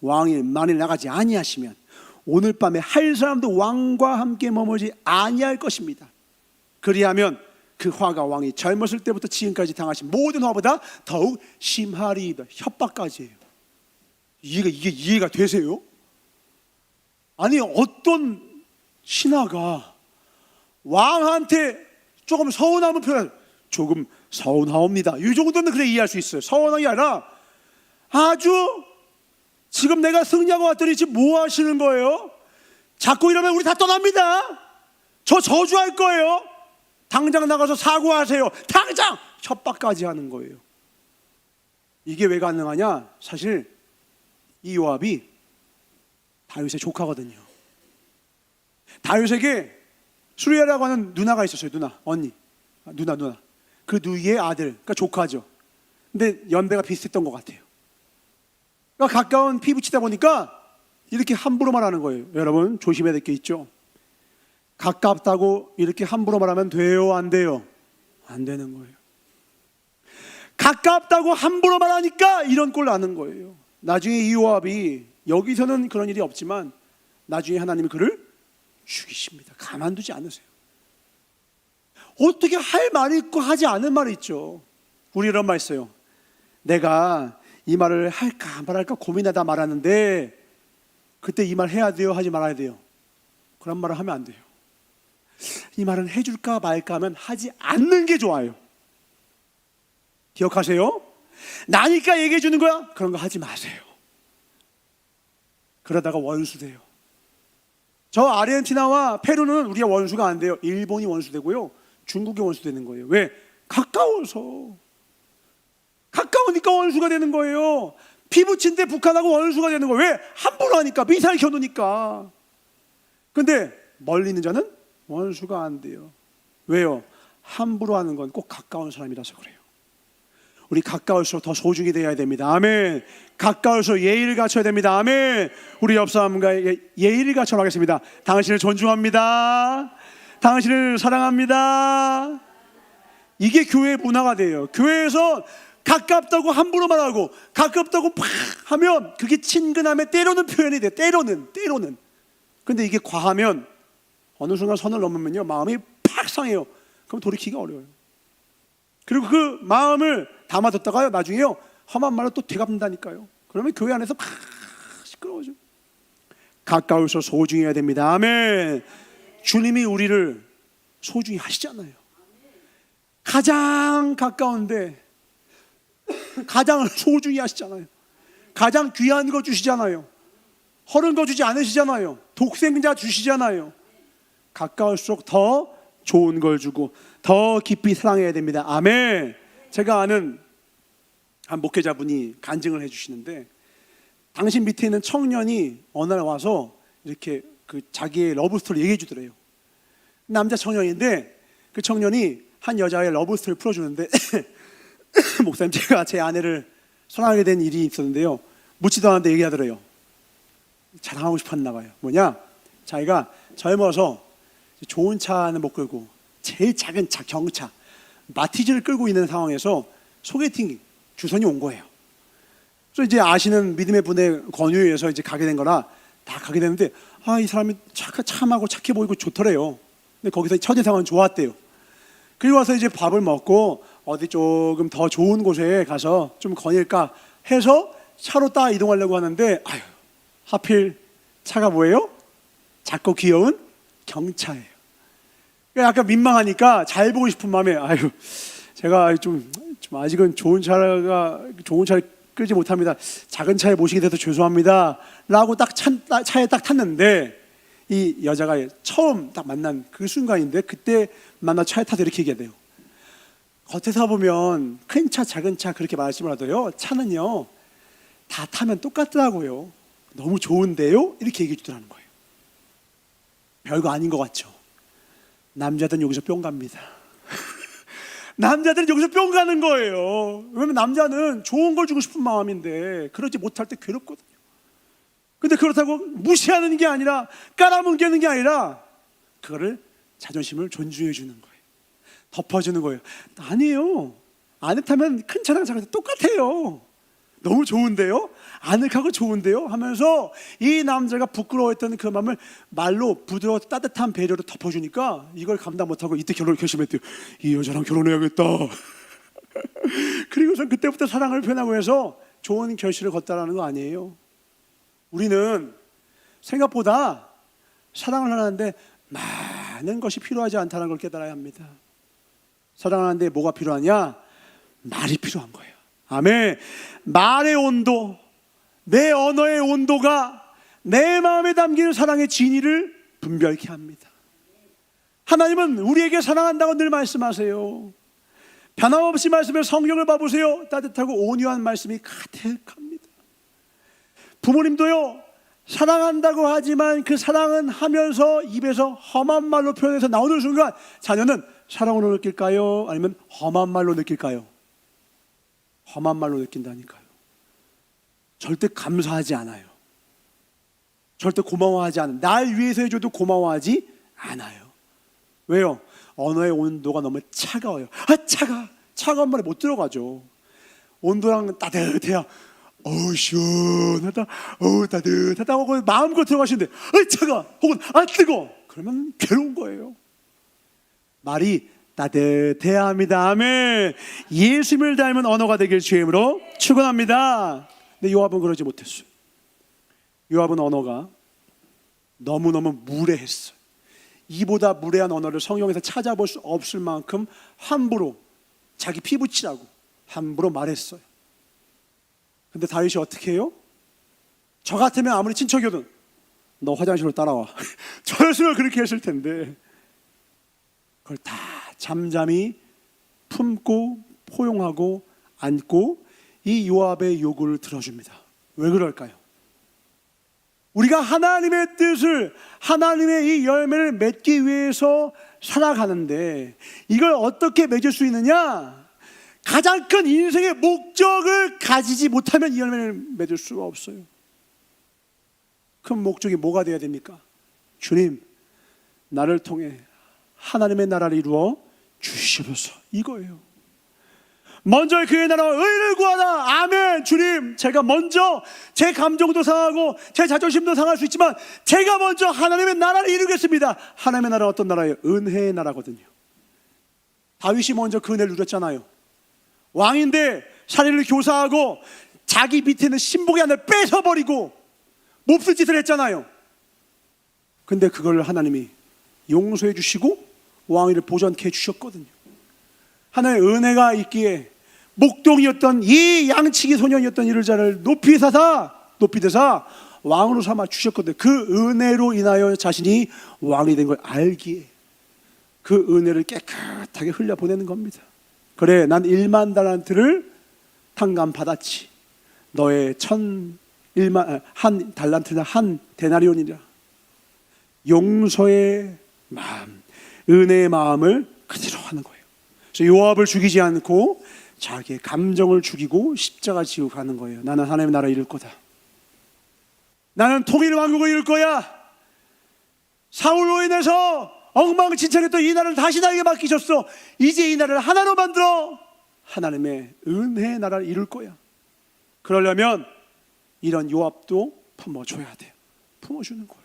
왕이 만일 나가지 아니하시면 오늘 밤에 할 사람도 왕과 함께 머물지 아니할 것입니다. 그리하면 그 화가 왕이 젊었을 때부터 지금까지 당하신 모든 화보다 더욱 심하리이다. 협박까지예요. 이게 이해가 되세요? 아니, 어떤 신하가 왕한테 조금 서운함을 표현, 조금 서운하옵니다, 이 정도는 그래 이해할 수 있어요. 서운한 게 아니라 아주 지금 내가 승리하고 왔더니 지금 뭐 하시는 거예요? 자꾸 이러면 우리 다 떠납니다. 저 저주할 거예요. 당장 나가서 사과하세요. 당장! 협박까지 하는 거예요. 이게 왜 가능하냐? 사실 이 요압이 다윗의 조카거든요. 다윗에게 수리아라고 하는 누나가 있었어요. 누나. 그 누이의 아들, 그러니까 조카죠. 근데 연배가 비슷했던 것 같아요. 그러니까 가까운 피부치다 보니까 이렇게 함부로 말하는 거예요. 여러분 조심해야 될 게 있죠. 가깝다고 이렇게 함부로 말하면 돼요, 안 돼요? 안 되는 거예요. 가깝다고 함부로 말하니까 이런 꼴 나는 거예요. 나중에 이 요압이, 여기서는 그런 일이 없지만 나중에 하나님이 그를 죽이십니다. 가만두지 않으세요. 어떻게 할 말이 있고 하지 않은 말이 있죠. 우리 이런 말 있어요. 내가 이 말을 할까 말할까 고민하다 말하는데 그때 이 말 해야 돼요, 하지 말아야 돼요? 그런 말을 하면 안 돼요. 이 말은 해줄까 말까 하면 하지 않는 게 좋아요. 기억하세요? 나니까 얘기해 주는 거야? 그런 거 하지 마세요. 그러다가 원수 돼요. 저 아르헨티나와 페루는 우리가 원수가 안 돼요. 일본이 원수 되고요, 중국이 원수 되는 거예요. 왜? 가까워서. 가까우니까 원수가 되는 거예요. 피부친데 북한하고 원수가 되는 거예요. 왜? 함부로 하니까, 미사일 겨누니까. 근데 멀리 있는 자는 원수가 안 돼요. 왜요? 함부로 하는 건 꼭 가까운 사람이라서 그래요. 우리 가까울수록 더 소중히 되어야 됩니다. 아멘. 가까울수록 예의를 갖춰야 됩니다. 아멘. 우리 옆 사람과 예의를 갖춰 하겠습니다. 당신을 존중합니다. 당신을 사랑합니다. 이게 교회의 문화가 돼요. 교회에서 가깝다고 함부로 말하고 가깝다고 팍 하면 그게 친근함의 때로는 표현이 돼요. 때로는. 근데 이게 과하면 어느 순간 선을 넘으면요, 마음이 팍 상해요. 그럼 돌이키기가 어려워요. 그리고 그 마음을 담아뒀다가요, 나중에요, 험한 말로 또 되갚는다니까요. 그러면 교회 안에서 막 시끄러워져. 가까울수록 소중히 해야 됩니다. 아멘. 주님이 우리를 소중히 하시잖아요. 가장 가까운데 가장 소중히 하시잖아요. 가장 귀한 거 주시잖아요. 허른 거 주지 않으시잖아요. 독생자 주시잖아요. 가까울수록 더 좋은 걸 주고 더 깊이 사랑해야 됩니다. 아멘. 제가 아는 한 목회자분이 간증을 해주시는데, 당신 밑에 있는 청년이 어느 날 와서 이렇게 그 자기의 러브스토리 얘기해 주더래요. 남자 청년인데 그 청년이 한 여자의 러브스토리를 풀어주는데 목사님, 제가 제 아내를 사랑하게 된 일이 있었는데요, 묻지도 않았는데 얘기하더래요. 자랑하고 싶었나 봐요. 뭐냐, 자기가 젊어서 좋은 차는 못 끌고 제일 작은 차, 경차, 마티즈를 끌고 있는 상황에서 소개팅 주선이 온 거예요. 그래서 이제 아시는 믿음의 분의 권유에 의해서 이제 가게 된 거라 다 가게 됐는데, 이 사람이 참하고 착해 보이고 좋더래요. 근데 거기서 첫인상은 좋았대요. 그리고 와서 이제 밥을 먹고 어디 조금 더 좋은 곳에 가서 좀 거닐까 해서 차로 딱 이동하려고 하는데, 하필 차가 뭐예요? 작고 귀여운 경차예요. 약간 민망하니까 잘 보고 싶은 마음에, 제가 좀 아직은 좋은 차를 끌지 못합니다. 작은 차에 모시게 돼서 죄송합니다 라고 차에 딱 탔는데, 이 여자가 처음 딱 만난 그 순간인데, 그때 만나 차에 타서 이렇게 얘기해야 돼요. 겉에서 보면 큰 차, 작은 차 그렇게 말씀을 하더요, 차는요 다 타면 똑같더라고요. 너무 좋은데요? 이렇게 얘기해 주더라는 거예요. 별거 아닌 것 같죠? 남자들은 여기서 뿅 갑니다. 남자들은 여기서 뿅 가는 거예요. 왜냐면 남자는 좋은 걸 주고 싶은 마음인데 그러지 못할 때 괴롭거든요. 근데 그렇다고 무시하는 게 아니라 깔아뭉개는 게 아니라 그거를 자존심을 존중해 주는 거예요. 덮어주는 거예요. 아니에요. 아늑하면 큰 차랑 작은 차 똑같아요. 너무 좋은데요? 아늑하고 좋은데요? 하면서 이 남자가 부끄러워했던 그 마음을 말로 부드러워 따뜻한 배려로 덮어주니까 이걸 감당 못하고 이때 결혼을 결심했대요. 이 여자랑 결혼해야겠다. 그리고선 그때부터 사랑을 표현하고 해서 좋은 결실을 걷다라는 거 아니에요. 우리는 생각보다 사랑을 하는데 많은 것이 필요하지 않다는 걸 깨달아야 합니다. 사랑하는데 뭐가 필요하냐? 말이 필요한 거예요. 아멘. 말의 온도, 내 언어의 온도가 내 마음에 담기는 사랑의 진위를 분별케 합니다. 하나님은 우리에게 사랑한다고 늘 말씀하세요. 변함없이 말씀을 성경을 봐보세요. 따뜻하고 온유한 말씀이 가득합니다. 부모님도요, 사랑한다고 하지만 그 사랑은 하면서 입에서 험한 말로 표현해서 나오는 순간 자녀는 사랑으로 느낄까요? 아니면 험한 말로 느낄까요? 험한 말로 느낀다니까요. 절대 감사하지 않아요. 절대 고마워하지 않아요. 날 위해서 해줘도 고마워하지 않아요. 왜요? 언어의 온도가 너무 차가워요. 차가운 말에 못 들어가죠. 온도랑 따뜻해야 시원하다, 따뜻하다 하고 마음껏 들어가시는데 차가 혹은 뜨거, 그러면 괴로운 거예요. 말이 따뜻해야 합니다. 아멘. 예수님을 닮은 언어가 되길 주임으로 축원합니다. 근데 요압은 그러지 못했어요. 요압은 언어가 너무너무 무례했어요. 이보다 무례한 언어를 성경에서 찾아볼 수 없을 만큼 함부로 자기 피부치라고 함부로 말했어요. 근데 다윗이 어떻게 해요? 저 같으면 아무리 친척이어도 너 화장실로 따라와. 저였으면 그렇게 했을 텐데 그걸 다 잠잠히 품고 포용하고 안고 이 요압의 요구를 들어줍니다. 왜 그럴까요? 우리가 하나님의 뜻을, 하나님의 이 열매를 맺기 위해서 살아가는데 이걸 어떻게 맺을 수 있느냐? 가장 큰 인생의 목적을 가지지 못하면 이 열매를 맺을 수가 없어요. 큰 목적이 뭐가 되어야 됩니까? 주님, 나를 통해 하나님의 나라를 이루어 주시옵소서, 이거예요. 먼저 그의 나라와 의를 구하라. 아멘. 주님, 제가 먼저 제 감정도 상하고 제 자존심도 상할 수 있지만 제가 먼저 하나님의 나라를 이루겠습니다. 하나님의 나라는 어떤 나라예요? 은혜의 나라거든요. 다윗이 먼저 그 은혜를 누렸잖아요. 왕인데 사리를 교사하고 자기 밑에 있는 신복의 하나를 뺏어버리고 몹쓸 짓을 했잖아요. 근데 그걸 하나님이 용서해 주시고 왕위를 보전케 해주셨거든요. 하나님의 은혜가 있기에 목동이었던 이 양치기 소년이었던 이를 자를 높이 대사 왕으로 삼아 주셨거든요. 그 은혜로 인하여 자신이 왕이 된 걸 알기에 그 은혜를 깨끗하게 흘려보내는 겁니다. 그래, 난 1만 달란트를 탕감받았지. 너의 한 달란트나 한 데나리온이라. 용서의 마음, 은혜의 마음을 그대로 하는 거예요. 그래서 요압을 죽이지 않고 자기의 감정을 죽이고 십자가 지고 가는 거예요. 나는 하나님의 나라 이룰 거다. 나는 통일 왕국을 이룰 거야. 사울로 인해서 엉망진창했던 이 나라를 다시 나에게 맡기셨어. 이제 이 나라를 하나로 만들어 하나님의 은혜의 나라를 이룰 거야. 그러려면 이런 요압도 품어줘야 돼요. 품어주는 거예요.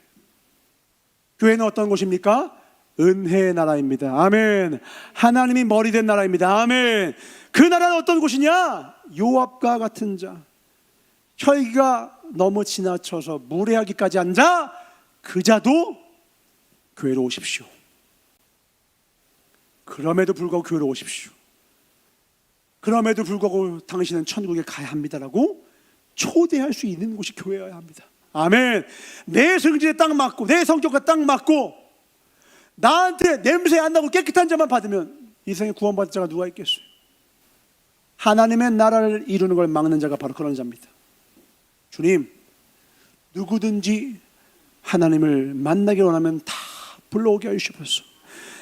교회는 어떤 곳입니까? 은혜의 나라입니다. 아멘. 하나님이 머리 된 나라입니다. 아멘. 그 나라는 어떤 곳이냐? 요압과 같은 자, 혈기가 너무 지나쳐서 무례하기까지 한 자, 그 자도 교회로 오십시오. 그럼에도 불구하고 교회로 오십시오. 그럼에도 불구하고 당신은 천국에 가야 합니다라고 초대할 수 있는 곳이 교회여야 합니다. 아멘. 내 성질에 딱 맞고 내 성격과 딱 맞고 나한테 냄새 안 나고 깨끗한 자만 받으면 이 세상에 구원받을 자가 누가 있겠어요? 하나님의 나라를 이루는 걸 막는 자가 바로 그런 자입니다. 주님, 누구든지 하나님을 만나기 원하면 다 불러오게 하시옵소서.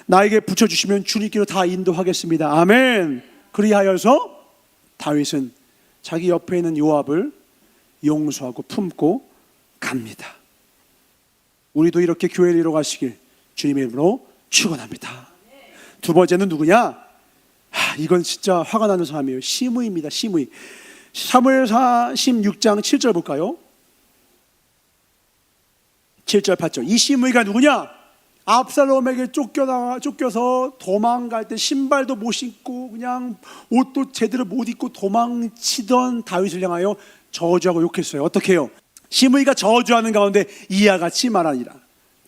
나에게 붙여주시면 주님께로 다 인도하겠습니다. 아멘. 그리하여서 다윗은 자기 옆에 있는 요압을 용서하고 품고 갑니다. 우리도 이렇게 교회를 이뤄가시길 주님의 이름으로 축원합니다. 두 번째는 누구냐? 이건 진짜 화가 나는 사람이에요. 시므이입니다. 시므이. 사무엘하 16장 7절 볼까요? 7절 8절. 이 시므이가 누구냐? 압살롬에게 쫓겨서 도망갈 때 신발도 못 신고 그냥 옷도 제대로 못 입고 도망치던 다윗을 향하여 저주하고 욕했어요. 어떻게 해요? 시므이가 저주하는 가운데 이와 같이 말하니라.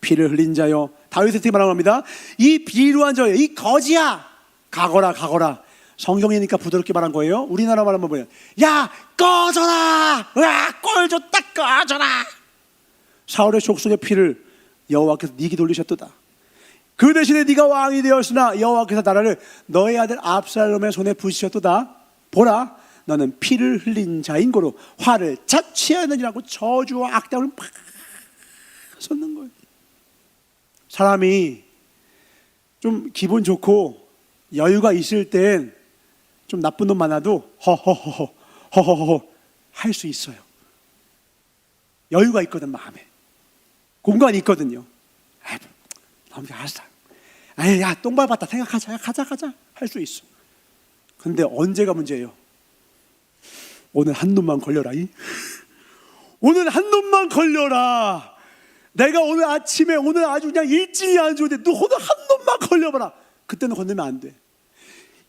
피를 흘린 자여, 다윗한테 말하는 겁니다. 이 비루한 자여, 이 거지야, 가거라 가거라. 성경이니까 부드럽게 말한 거예요. 우리나라 말하면 뭐예요? 야 꺼져라, 꼴 줬다 꺼져라. 사울의 족속의 피를 여호와께서 네게 돌리셨도다. 그 대신에 네가 왕이 되었으나 여호와께서 나라를 너의 아들 압살롬의 손에 부으셨도다. 보라, 너는 피를 흘린 자인 고로 화를 자취하느니라고 저주와 악담을 막 쏟는 거예요. 사람이 좀 기분 좋고 여유가 있을 땐 좀 나쁜 놈 많아도 허허허 할 수 있어요. 여유가 있거든. 마음에 공간이 있거든요. 알았어. 야, 똥 밟았다 생각하자. 가자 할 수 있어. 근데 언제가 문제예요? 오늘 한 놈만 걸려라. 오늘 한 놈만 걸려라. 내가 오늘 아침에 오늘 아주 그냥 일진이 안 좋은데 너 오늘 한 놈만 걸려봐라. 그때는 건너면 안 돼.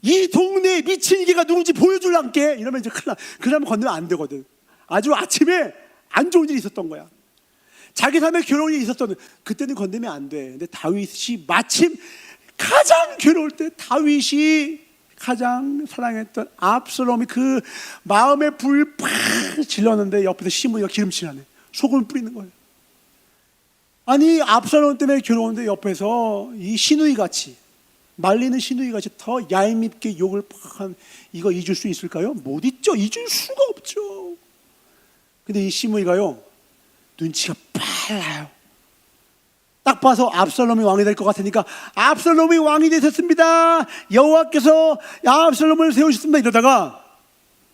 이 동네에 미친 개가 누군지 보여줄란게 이러면 이제 큰일 나. 그러면 건너면 안 되거든. 아주 아침에 안 좋은 일이 있었던 거야. 자기 삶에 괴로운 일이 있었던, 그때는 건너면 안 돼. 근데 다윗이 마침 가장 괴로울 때 다윗이 가장 사랑했던 압살롬이 그 마음에 불 팍 질렀는데 옆에서 시므이가 기름칠하네. 소금을 뿌리는 거예요. 아니 압살롬 때문에 괴로운데 옆에서 이 시누이 같이 말리는 시누이 같이 더 얄밉게 욕을 팍 한, 이거 잊을 수 있을까요? 못 잊죠. 잊을 수가 없죠. 근데 이 시므이가요 눈치가 빨라요. 딱 봐서 압살롬이 왕이 될 것 같으니까 압살롬이 왕이 되셨습니다. 여호와께서 압살롬을 세우셨습니다. 이러다가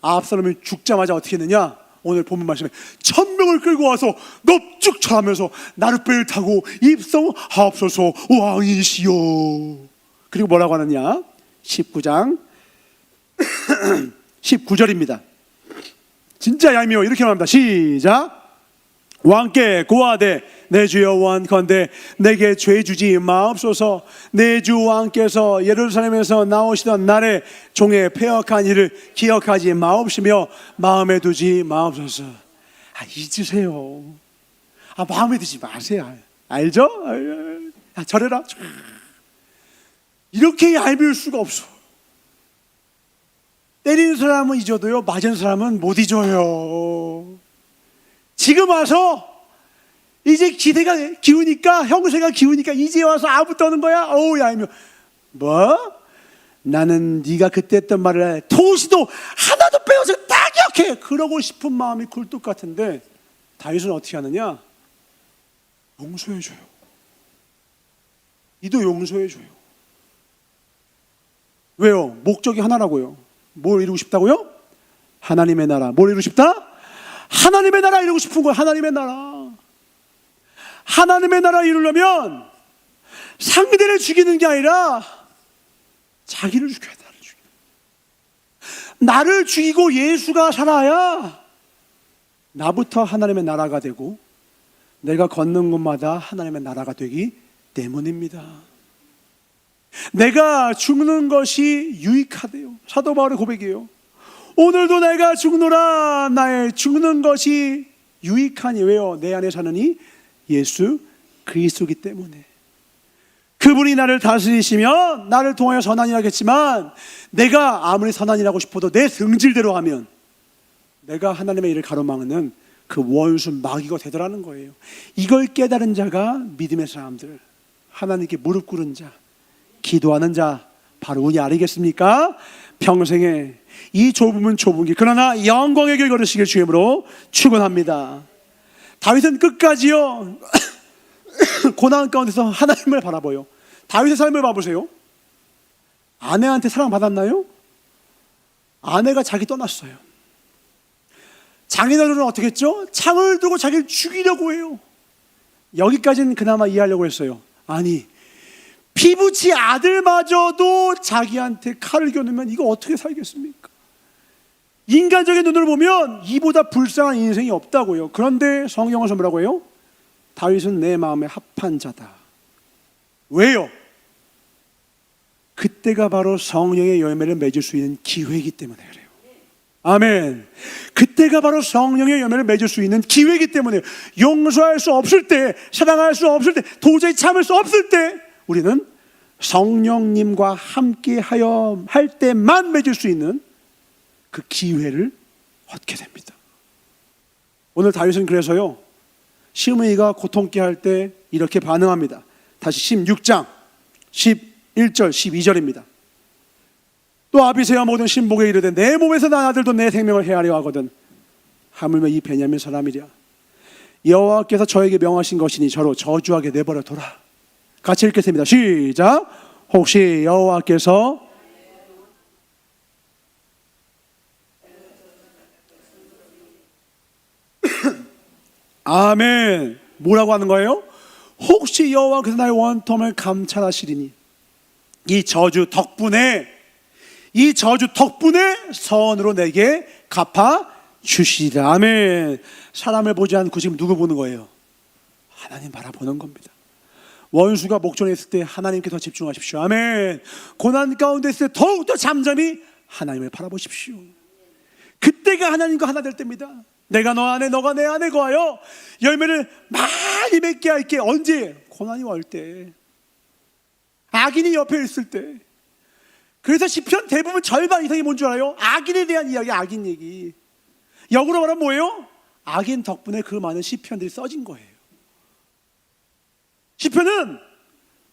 압살롬이 죽자마자 어떻게 했느냐? 오늘 본문 말씀에 1000명을 끌고 와서 넙죽 절하면서 나룻배를 타고 입성하옵소서 왕이시여. 그리고 뭐라고 하느냐? 19장 19절입니다. 진짜 얄미워. 이렇게 말합니다. 시작. 왕께 고하되 내 주여 원컨대 내게 죄 주지 마옵소서. 내 주 왕께서 예루살렘에서 나오시던 날에 종의 패역한 일을 기억하지 마옵시며 마음에 두지 마옵소서. 잊으세요. 마음에 두지 마세요. 알죠? 절해라. 이렇게 얄미울 수가 없어. 때리는 사람은 잊어도요 맞은 사람은 못 잊어요. 지금 와서 이제 기세가 기우니까, 형세가 기우니까 이제 와서 아부 떠는 거야. 어우 얄미워. 뭐? 나는 네가 그때 했던 말을 토시도 하나도 빼어서 딱 기억해. 그러고 싶은 마음이 굴뚝 같은데 다윗은 어떻게 하느냐? 용서해줘요. 이도 용서해줘요. 왜요? 목적이 하나라고요. 뭘 이루고 싶다고요? 하나님의 나라. 뭘 이루고 싶다? 하나님의 나라 이루고 싶은 거예요. 하나님의 나라. 하나님의 나라 이루려면 상대를 죽이는 게 아니라 자기를 죽여야 돼. 나를 죽이고 예수가 살아야 나부터 하나님의 나라가 되고 내가 걷는 곳마다 하나님의 나라가 되기 때문입니다. 내가 죽는 것이 유익하대요. 사도 바울의 고백이에요. 오늘도 내가 죽노라. 나의 죽는 것이 유익하니. 왜요? 내 안에 사느니 예수 그리스도이기 때문에. 그분이 나를 다스리시면 나를 통하여 선한이라겠지만 내가 아무리 선한이라고 싶어도 내 성질대로 하면 내가 하나님의 일을 가로막는 그 원수 마귀가 되더라는 거예요. 이걸 깨달은 자가 믿음의 사람들, 하나님께 무릎 꿇은 자, 기도하는 자, 바로 운이 아니겠습니까? 평생에 이 좁으면 좁은 길, 그러나 영광의 길 걸으시길 주님으로 축원합니다. 다윗은 끝까지요 고난 가운데서 하나님을 바라보요. 다윗의 삶을 봐보세요. 아내한테 사랑받았나요? 아내가 자기 떠났어요. 장인어른은 어떻게 했죠? 창을 들고 자기를 죽이려고 해요. 여기까지는 그나마 이해하려고 했어요. 아니 피부치 아들마저도 자기한테 칼을 겨누면 이거 어떻게 살겠습니까? 인간적인 눈으로 보면 이보다 불쌍한 인생이 없다고요. 그런데 성경에서 뭐라고 해요? 다윗은 내 마음에 합한 자다. 왜요? 그때가 바로 성령의 열매를 맺을 수 있는 기회이기 때문에 그래요. 아멘. 그때가 바로 성령의 열매를 맺을 수 있는 기회이기 때문에, 용서할 수 없을 때, 사랑할 수 없을 때, 도저히 참을 수 없을 때 우리는 성령님과 함께하여 할 때만 맺을 수 있는 그 기회를 얻게 됩니다. 오늘 다윗은 그래서요, 시므이가 고통케 할 때 이렇게 반응합니다. 다시 16장 11절 12절입니다. 또 아비새와 모든 신복에 이르되 내 몸에서 난 아들도 내 생명을 해하려 하거든 하물며 이 베냐민 사람이랴. 여호와께서 저에게 명하신 것이니 저로 저주하게 내버려 둬라. 같이 읽겠습니다. 시작. 혹시 여호와께서 아멘. 뭐라고 하는 거예요? 혹시 여호와께서 나의 원통을 감찰하시리니 이 저주 덕분에 선으로 내게 갚아 주시리라. 아멘. 사람을 보지 않고 지금 누구 보는 거예요? 하나님 바라보는 겁니다. 원수가 목전에 있을 때 하나님께 더 집중하십시오. 아멘. 고난 가운데 있을 때 더욱더 잠잠히 하나님을 바라보십시오. 그때가 하나님과 하나 될 때입니다. 내가 너 안에, 너가 내 안에 거하여 열매를 많이 맺게 할게. 언제? 고난이 올 때, 악인이 옆에 있을 때. 그래서 시편 대부분 절반 이상이 뭔 줄 알아요? 악인에 대한 이야기, 악인 얘기. 역으로 말하면 뭐예요? 악인 덕분에 그 많은 시편들이 써진 거예요. 시편은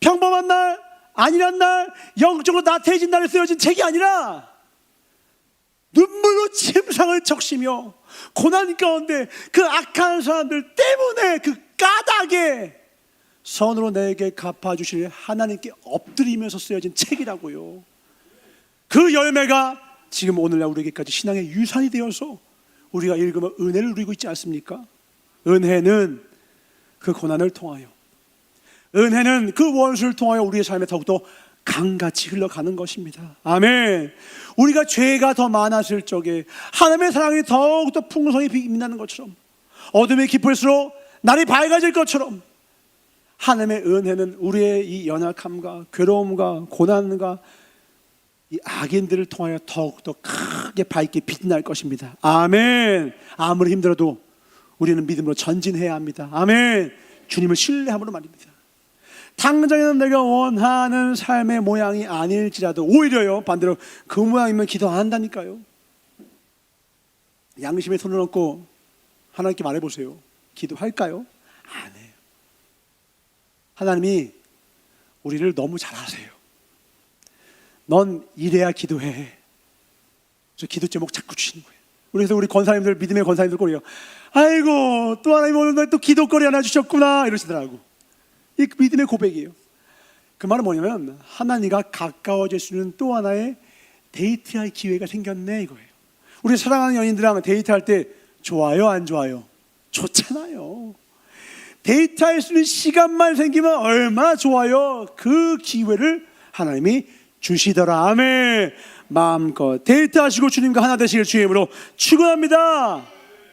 평범한 날, 아니란 날, 영적으로 나태해진 날에 쓰여진 책이 아니라 눈물로 침상을 적시며 고난 가운데 그 악한 사람들 때문에 그 까닭에 선으로 내게 갚아주실 하나님께 엎드리면서 쓰여진 책이라고요. 그 열매가 지금 오늘날 우리에게까지 신앙의 유산이 되어서 우리가 읽으면 은혜를 누리고 있지 않습니까? 은혜는 그 고난을 통하여, 은혜는 그 원수를 통하여 우리의 삶에 더욱더 강같이 흘러가는 것입니다. 아멘. 우리가 죄가 더 많았을 적에 하나님의 사랑이 더욱더 풍성히 빛나는 것처럼, 어둠이 깊을수록 날이 밝아질 것처럼 하나님의 은혜는 우리의 이 연약함과 괴로움과 고난과 이 악인들을 통하여 더욱더 크게 밝게 빛날 것입니다. 아멘. 아무리 힘들어도 우리는 믿음으로 전진해야 합니다. 아멘. 주님을 신뢰함으로 말입니다. 당장에는 내가 원하는 삶의 모양이 아닐지라도 오히려요, 반대로 그 모양이면 기도 안 한다니까요. 양심에 손을 얹고 하나님께 말해보세요. 기도할까요? 안 해요. 하나님이 우리를 너무 잘 아세요. 넌 이래야 기도해. 저 기도 제목 자꾸 주시는 거예요. 그래서 우리 권사님들, 믿음의 권사님들 꼬리요, 아이고 또 하나님 오늘 또 기도거리 하나 주셨구나 이러시더라고. 이 믿음의 고백이에요. 그 말은 뭐냐면 하나님과 가까워질 수 있는 또 하나의 데이트할 기회가 생겼네 이거예요. 우리 사랑하는 연인들랑 데이트할 때 좋아요, 안 좋아요? 좋잖아요. 데이트할 수 있는 시간만 생기면 얼마나 좋아요. 그 기회를 하나님이 주시더라. 아멘. 마음껏 데이트하시고 주님과 하나 되시길 주의 이름으로 축원합니다.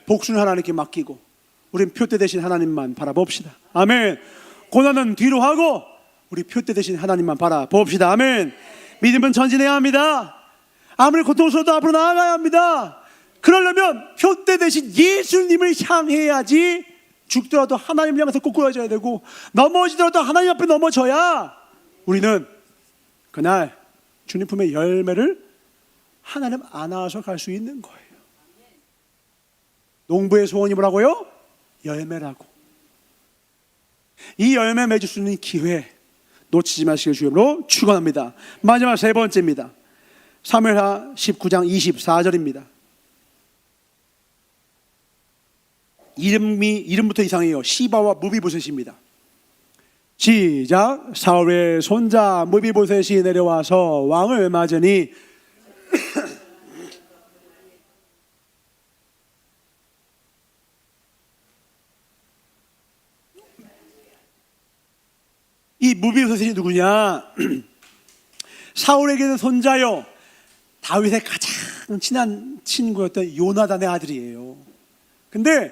복수는 하나님께 맡기고 우린 표대 대신 하나님만 바라봅시다. 아멘. 고난은 뒤로 하고 우리 표대 대신 하나님만 바라봅시다. 아멘. 믿음은 전진해야 합니다. 아무리 고통스러워도 앞으로 나아가야 합니다. 그러려면 표대 대신 예수님을 향해야지. 죽더라도 하나님을 향해서 ቁ꾸라져야 되고, 넘어지더라도 하나님 앞에 넘어져야 우리는 그날 주님 품의 열매를 하나님 안아서 갈 수 있는 거예요. 농부의 소원이 뭐라고요? 열매라고. 이 열매 맺을 수 있는 기회 놓치지 마시길 주님으로 축원합니다. 마지막 세 번째입니다. 사무엘하 19장 24절입니다. 이름부터 이상해요. 시바와 무비보셋입니다. 시작. 사울의 손자 무비보셋이 내려와서 왕을 맞으니 이 무비보셋이 누구냐? 사울에게는 손자요, 다윗의 가장 친한 친구였던 요나단의 아들이에요. 근데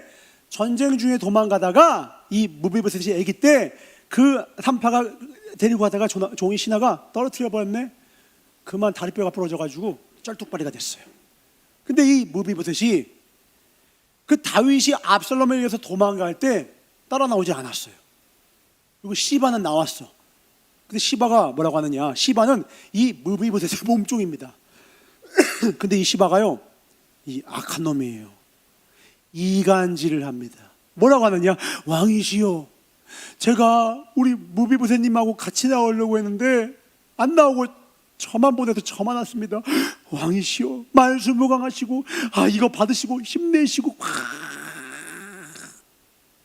전쟁 중에 도망가다가 이 무비보셋이 아기 때 그 산파가 데리고 가다가 종이 신하가 떨어뜨려 버렸네. 그만 다리뼈가 부러져가지고 쩔뚝발이가 됐어요. 근데 이 무비보셋이 그 다윗이 압살롬에 의해서 도망갈 때 따라 나오지 않았어요. 그리고 시바는 나왔어. 근데 시바가 뭐라고 하느냐? 시바는 이 무비보셋의 몸종입니다. 근데 이 시바가요, 이 악한 놈이에요. 이간질을 합니다. 뭐라고 하느냐? 왕이시여, 제가 우리 무비보셋님하고 같이 나오려고 했는데 안 나오고 저만 보내도 저만 왔습니다. 왕이시여, 만수무강하시고 이거 받으시고 힘내시고.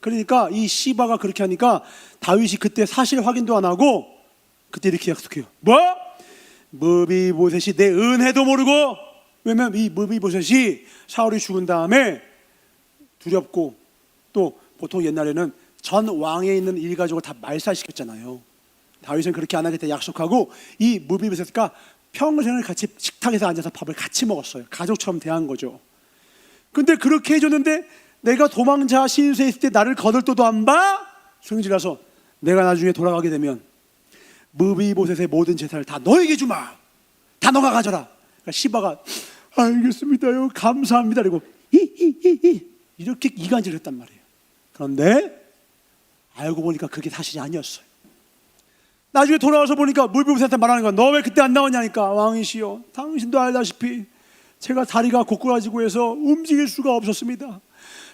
그러니까 이 시바가 그렇게 하니까 다윗이 그때 사실 확인도 안 하고 그때 이렇게 약속해요. 뭐? 무비보셋이 내 은혜도 모르고. 왜냐면 이 무비보셋이 사울이 죽은 다음에 두렵고, 또 보통 옛날에는 전 왕에 있는 일가족을 다 말살시켰잖아요. 다윗은 그렇게 안 하겠다 약속하고 이 무비보셋과 평생을 같이 식탁에서 앉아서 밥을 같이 먹었어요. 가족처럼 대한 거죠. 근데 그렇게 해줬는데 내가 도망자 신세에 있을 때 나를 거들떠도 안 봐? 성질나서 내가 나중에 돌아가게 되면 무비보셋의 모든 재산을 다 너에게 주마, 다 너가 가져라. 그러니까 시바가 알겠습니다요, 감사합니다, 그리고 이렇게 이간질을 했단 말이에요. 그런데 알고 보니까 그게 사실이 아니었어요. 나중에 돌아와서 보니까 무비보셋한테 말하는 거야. 너 왜 그때 안 나오냐니까. 왕이시여, 당신도 알다시피 제가 다리가 고꾸라지고 해서 움직일 수가 없었습니다.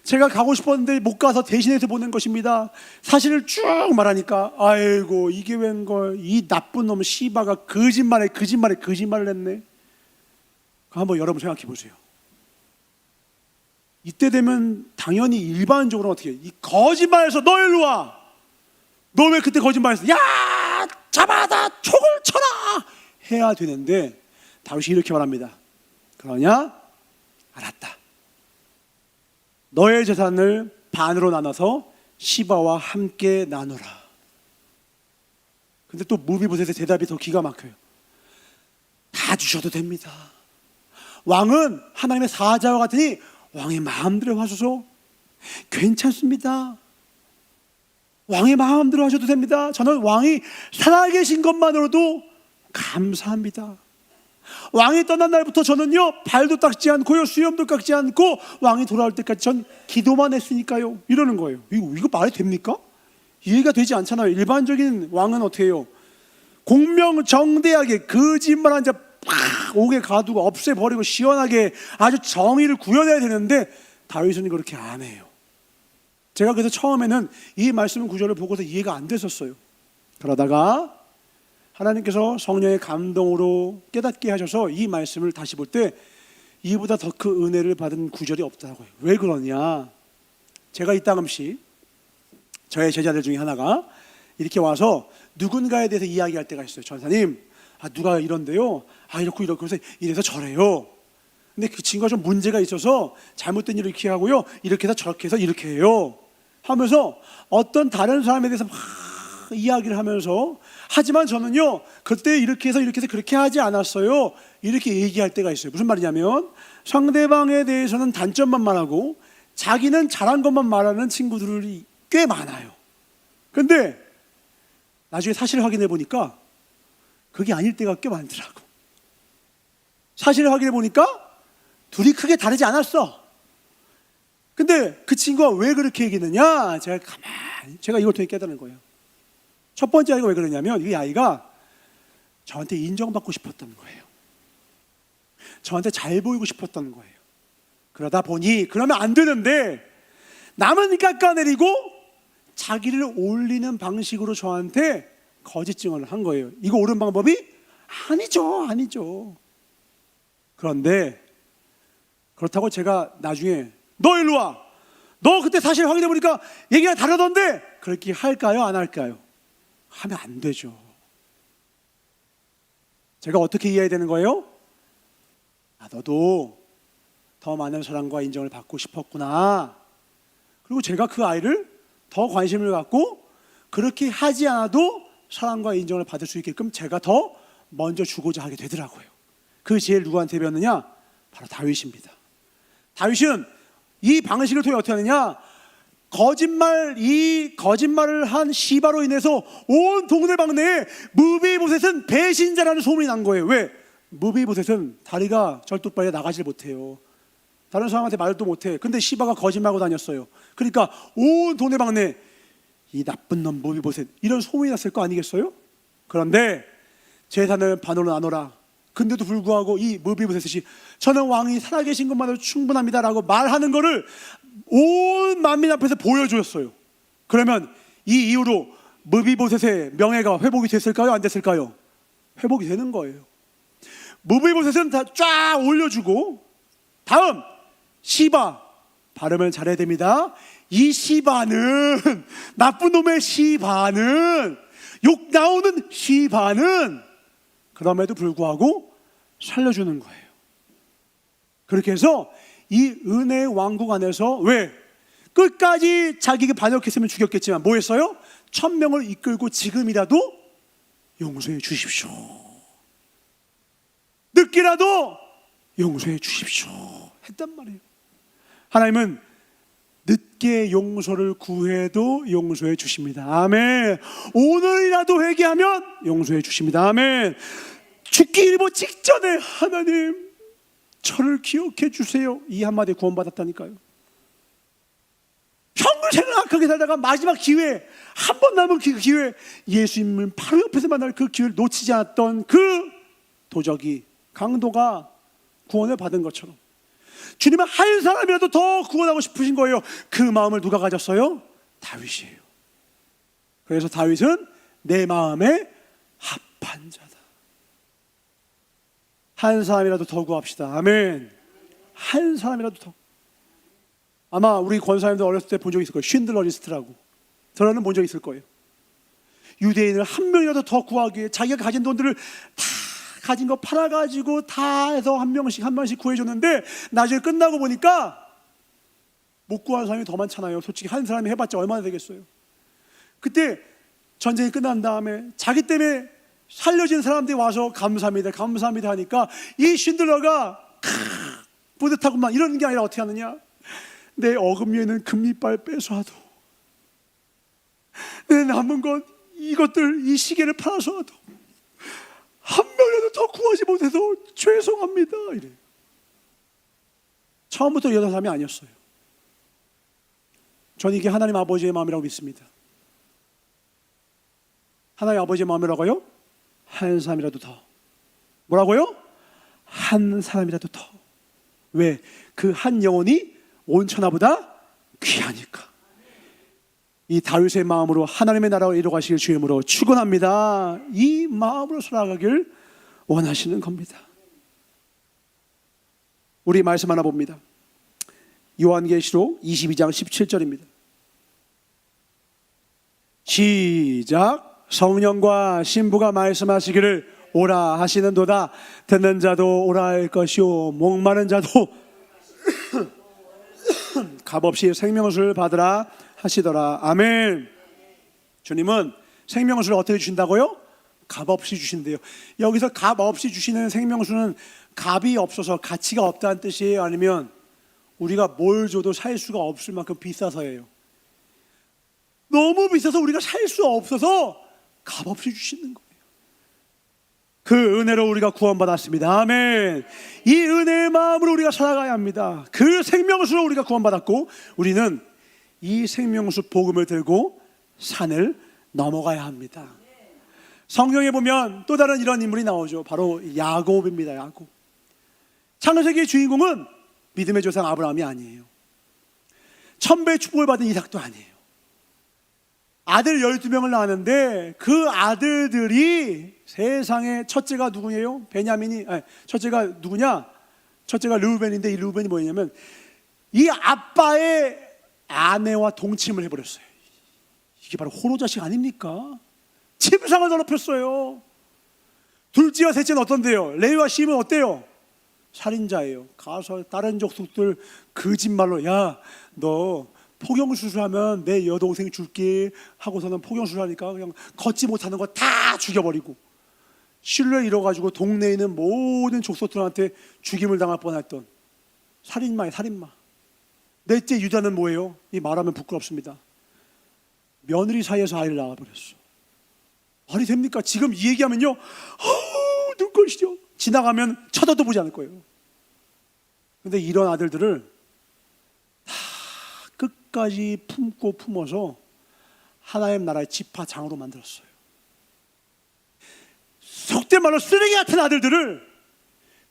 제가 가고 싶었는데 못 가서 대신해서 보낸 것입니다. 사실을 쭉 말하니까 아이고 이게 웬걸, 이 나쁜 놈 시바가 거짓말을 했네. 한번 여러분 생각해 보세요. 이때 되면 당연히 일반적으로 어떻게 해? 이 거짓말해서 너 일로 와, 너 왜 그때 거짓말했어, 야 잡아다 촉을 쳐라 해야 되는데 다윗이 이렇게 말합니다. 그러냐? 알았다. 너의 재산을 반으로 나눠서 시바와 함께 나누라. 근데 또 무비보셋의 대답이 더 기가 막혀요. 다 주셔도 됩니다. 왕은 하나님의 사자와 같으니 왕의 마음대로 하소서. 괜찮습니다. 왕의 마음대로 하셔도 됩니다. 저는 왕이 살아계신 것만으로도 감사합니다. 왕이 떠난 날부터 저는요 발도 닦지 않고요 수염도 깎지 않고 왕이 돌아올 때까지 전 기도만 했으니까요. 이러는 거예요. 이거 말이 됩니까? 이해가 되지 않잖아요. 일반적인 왕은 어떻게 해요? 공명정대하게 거짓말한 자 팍 옥에 가두고 없애버리고 시원하게 아주 정의를 구현해야 되는데 다윗은 그렇게 안 해요. 제가 그래서 처음에는 이 말씀 구절을 보고서 이해가 안 됐었어요. 그러다가 하나님께서 성령의 감동으로 깨닫게 하셔서 이 말씀을 다시 볼 때 이보다 더 큰 은혜를 받은 구절이 없다고요. 왜 그러냐? 제가 이따금씩 저의 제자들 중에 하나가 이렇게 와서 누군가에 대해서 이야기할 때가 있어요. 전사님, 누가 이런데요, 이렇고 그래서 이래서 저래요. 근데 그 친구가 좀 문제가 있어서 잘못된 일을 이렇게 하고요, 이렇게 해서 저렇게 해서 이렇게 해요 하면서 어떤 다른 사람에 대해서 막 이야기를 하면서, 하지만 저는요 그때 이렇게 해서 그렇게 하지 않았어요 이렇게 얘기할 때가 있어요. 무슨 말이냐면 상대방에 대해서는 단점만 말하고 자기는 잘한 것만 말하는 친구들이 꽤 많아요. 근데 나중에 사실을 확인해 보니까 그게 아닐 때가 꽤 많더라고. 사실을 확인해 보니까 둘이 크게 다르지 않았어. 근데 그 친구가 왜 그렇게 얘기했느냐, 제가 이걸 통해 깨달은 거예요. 첫 번째 아이가 왜 그러냐면 이 아이가 저한테 인정받고 싶었던 거예요. 저한테 잘 보이고 싶었던 거예요. 그러다 보니 그러면 안 되는데 남은 깎아내리고 자기를 올리는 방식으로 저한테 거짓 증언을 한 거예요. 이거 옳은 방법이 아니죠. 그런데 그렇다고 제가 나중에 너 일로 와, 너 그때 사실 확인해 보니까 얘기가 다르던데 그렇게 할까요? 안 할까요? 하면 안 되죠. 제가 어떻게 이해해야 되는 거예요? 너도 더 많은 사랑과 인정을 받고 싶었구나. 그리고 제가 그 아이를 더 관심을 갖고 그렇게 하지 않아도 사랑과 인정을 받을 수 있게끔 제가 더 먼저 주고자 하게 되더라고요. 그 지혜를 누구한테 배웠느냐? 바로 다윗입니다. 다윗은 이 방식을 통해 어떻게 하느냐? 이 거짓말을 한 시바로 인해서 온 동네방네에 무비보셋은 배신자라는 소문이 난 거예요. 왜? 무비보셋은 다리가 절뚝발에 나가질 못해요. 다른 사람한테 말도 못해. 근데 시바가 거짓말하고 다녔어요. 그러니까 온 동네방네 이 나쁜 놈 무비보셋 이런 소문이 났을 거 아니겠어요? 그런데 재산을 반으로 나눠라. 근데도 불구하고 이 무비보셋이 저는 왕이 살아계신 것만으로 충분합니다라고 말하는 거를 온 만민 앞에서 보여주었어요. 그러면 이 이후로 무비보셋의 명예가 회복이 됐을까요? 안 됐을까요? 회복이 되는 거예요. 무비보셋은 다 쫙 올려주고 다음 시바, 발음을 잘해야 됩니다. 이 시바는, 나쁜 놈의 시바는, 욕 나오는 시바는 그럼에도 불구하고 살려주는 거예요. 그렇게 해서 이 은혜의 왕국 안에서, 왜? 끝까지 자기가 반역했으면 죽였겠지만 뭐 했어요? 1000명을 이끌고 지금이라도 용서해 주십시오. 늦게라도 용서해 주십시오 했단 말이에요. 하나님은 늦게 용서를 구해도 용서해 주십니다. 아멘. 오늘이라도 회개하면 용서해 주십니다. 아멘. 죽기 일보 직전에 하나님 저를 기억해 주세요, 이 한마디에 구원받았다니까요. 평생을 악하게 살다가 마지막 기회, 한 번 남은 그 기회, 예수님을 바로 옆에서 만날 그 기회를 놓치지 않았던 그 도적이, 강도가 구원을 받은 것처럼 주님은 한 사람이라도 더 구원하고 싶으신 거예요. 그 마음을 누가 가졌어요? 다윗이에요. 그래서 다윗은 내 마음에 합한 자다. 한 사람이라도 더 구합시다. 아멘. 한 사람이라도 더. 아마 우리 권사님들 어렸을 때 본 적 있을 거예요. 쉰들러 리스트라고. 저는 본 적 있을 거예요. 유대인을 한 명이라도 더 구하기 위해 자기가 가진 돈들을 다 가진 거 팔아가지고 다 해서 한 명씩 구해줬는데 나중에 끝나고 보니까 못 구한 사람이 더 많잖아요. 솔직히 한 사람이 해봤자 얼마나 되겠어요. 그때 전쟁이 끝난 다음에 자기 때문에 살려진 사람들이 와서 감사합니다 감사합니다 하니까 이 쉰들러가 뿌듯하고만 이러는 게 아니라 어떻게 하느냐? 내 어금니에는 금리빨 빼서라도, 내 남은 것 이것들 이 시계를 팔아서라도 한 명이라도 더 구하지 못해서 죄송합니다 이래. 처음부터 이런 사람이 아니었어요. 저는 이게 하나님 아버지의 마음이라고 믿습니다. 하나님 아버지의 마음이라고요? 한 사람이라도 더. 뭐라고요? 한 사람이라도 더. 왜? 그 한 영혼이 온 천하보다 귀하니까. 이 다윗의 마음으로 하나님의 나라를 이루가시길 주임으로 축원합니다. 이 마음으로 살아가길 원하시는 겁니다. 우리 말씀 하나 봅니다. 요한계시록 22장 17절입니다. 시작. 성령과 신부가 말씀하시기를 오라 하시는도다. 듣는 자도 오라 할 것이요 목마른 자도 값없이 생명수를 받으라 하시더라. 아멘. 주님은 생명수를 어떻게 주신다고요? 값없이 주신대요. 여기서 값없이 주시는 생명수는 값이 없어서 가치가 없다는 뜻이에요? 아니면 우리가 뭘 줘도 살 수가 없을 만큼 비싸서예요? 너무 비싸서 우리가 살 수 없어서 값없이 주시는 거예요. 그 은혜로 우리가 구원받았습니다. 아멘. 이 은혜의 마음으로 우리가 살아가야 합니다. 그 생명수로 우리가 구원받았고 우리는 이 생명수 복음을 들고 산을 넘어가야 합니다. 성경에 보면 또 다른 이런 인물이 나오죠. 바로 야곱입니다. 야곱. 창세기의 주인공은 믿음의 조상 아브라함이 아니에요. 천배의 축복을 받은 이삭도 아니에요. 아들 12명을 낳았는데 그 아들들이 세상에 첫째가 누구예요? 첫째가 누구냐? 첫째가 르우벤인데 이 르우벤이 뭐냐면 이 아빠의 아내와 동침을 해버렸어요. 이게 바로 호로 자식 아닙니까? 침상을 더럽혔어요. 둘째와 셋째는 어떤데요? 레위와 시므는 어때요? 살인자예요. 가서 다른 족속들 거짓말로 야 너 포경수술하면 내 여동생 줄게 하고서는 포경수술하니까 그냥 걷지 못하는 거 다 죽여버리고 신뢰를 잃어가지고 동네에 있는 모든 족속들한테 죽임을 당할 뻔했던 살인마의 살인마. 넷째 유다는 뭐예요? 이 말하면 부끄럽습니다. 며느리 사이에서 아이를 낳아버렸어. 말이 됩니까? 지금 이 얘기하면요, 눈꼴시죠. 지나가면 쳐다도 보지 않을 거예요. 근데 이런 아들들을 다 끝까지 품고 품어서 하나님 나라의 지파장으로 만들었어요. 속된 말로 쓰레기 같은 아들들을,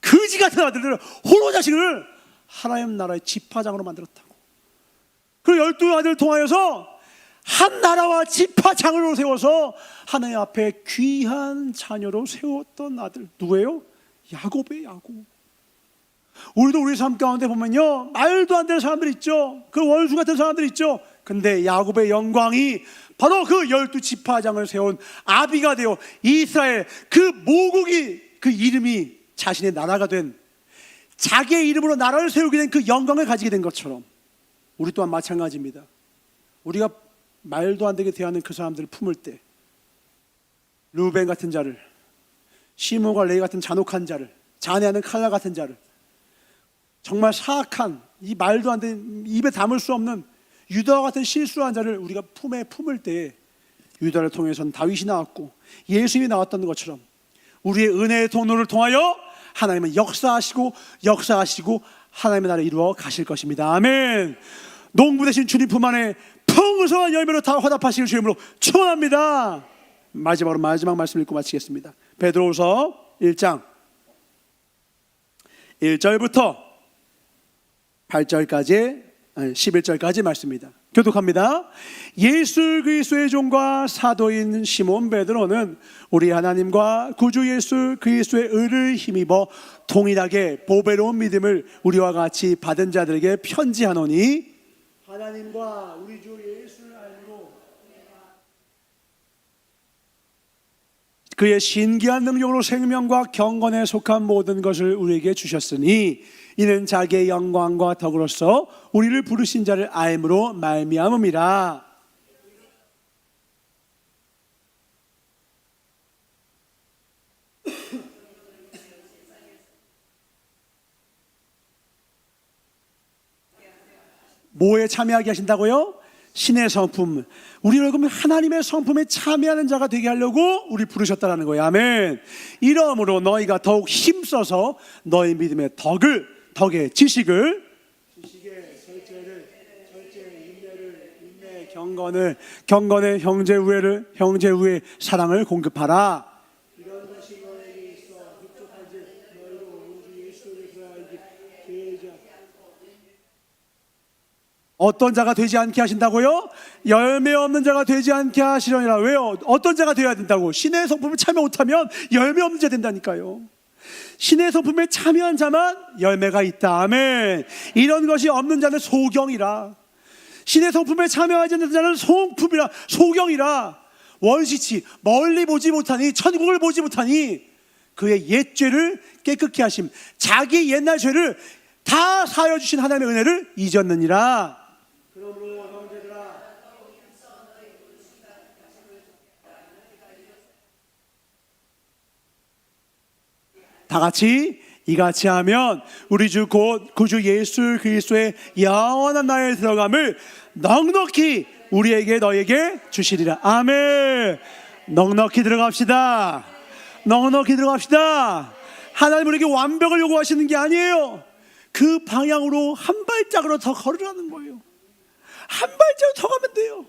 거지 같은 아들들을, 호로 자식을 하나님 나라의 지파장으로 만들었다고. 그 12아들을 통하여서 한 나라와 지파장으로 세워서 하나님 앞에 귀한 자녀로 세웠던 아들. 누구예요? 야곱이에요. 야곱. 우리도 우리 삶 가운데 보면요, 말도 안 되는 사람들 있죠. 그 원수 같은 사람들 있죠. 근데 야곱의 영광이 바로 그 12지파장을 세운 아비가 되어 이스라엘 그 모국이, 그 이름이 자신의 나라가 된, 자기의 이름으로 나라를 세우게 된 그 영광을 가지게 된 것처럼 우리 또한 마찬가지입니다. 우리가 말도 안 되게 대하는 그 사람들을 품을 때, 루벤 같은 자를, 시몬과 레위 같은 잔혹한 자를, 자네하는 칼라 같은 자를, 정말 사악한, 이 말도 안 되는, 입에 담을 수 없는 유다와 같은 실수한 자를 우리가 품에 품을 때, 유다를 통해서는 다윗이 나왔고 예수님이 나왔던 것처럼 우리의 은혜의 통로를 통하여 하나님은 역사하시고 하나님의 나라를 이루어 가실 것입니다. 아멘. 농부 되신 주님 품 안에 풍성한 열매로 다 화답하시길 주님으로 축원합니다. 마지막으로 마지막 말씀 읽고 마치겠습니다. 베드로후서 1장 1절부터 8절까지 11절까지 말씀입니다. 교독합니다. 예수 그리스도의 종과 사도인 시몬 베드로는 우리 하나님과 구주 예수 그리스도의 의를 힘입어 동일하게 보배로운 믿음을 우리와 같이 받은 자들에게 편지하노니, 하나님과 우리 주 예수를 알고 그의 신기한 능력으로 생명과 경건에 속한 모든 것을 우리에게 주셨으니, 이는 자기의 영광과 덕으로서 우리를 부르신 자를 알므로 말미암음이라. 뭐에 참여하게 하신다고요? 신의 성품. 우리를 그러면 하나님의 성품에 참여하는 자가 되게 하려고 우리 부르셨다는 거예요. 아멘. 이러므로 너희가 더욱 힘써서 너희 믿음의 덕의 지식의 절제를, 인내의 경건의 형제 우애의 사랑을 공급하라. 이런 것이 너에게 있어 흡족한즉 너희로 우주 예수를 알기. 어떤 자가 되지 않게 하신다고요? 열매 없는 자가 되지 않게 하시려니라. 왜요? 어떤 자가 되어야 된다고? 신의 성품에 참여 못하면 열매 없는 자 된다니까요. 신의 성품에 참여한 자만 열매가 있다. 아멘. 이런 것이 없는 자는 소경이라. 신의 성품에 참여하지 않는 자는 소경이라. 원시치 멀리 보지 못하니, 천국을 보지 못하니 그의 옛 죄를 깨끗게 하심, 자기 옛날 죄를 다 사하여 주신 하나님의 은혜를 잊었느니라. 그러므로 형제들아, 다 같이 이같이 하면 우리 주 곧 구주 예수 그리스도의 영원한 나라에 들어감을 넉넉히 우리에게 너에게 주시리라. 아멘. 넉넉히 들어갑시다. 넉넉히 들어갑시다. 하나님 우리에게 완벽을 요구하시는 게 아니에요. 그 방향으로 한 발짝으로 더 걸으라는 거예요. 한 발짝 더 가면 돼요.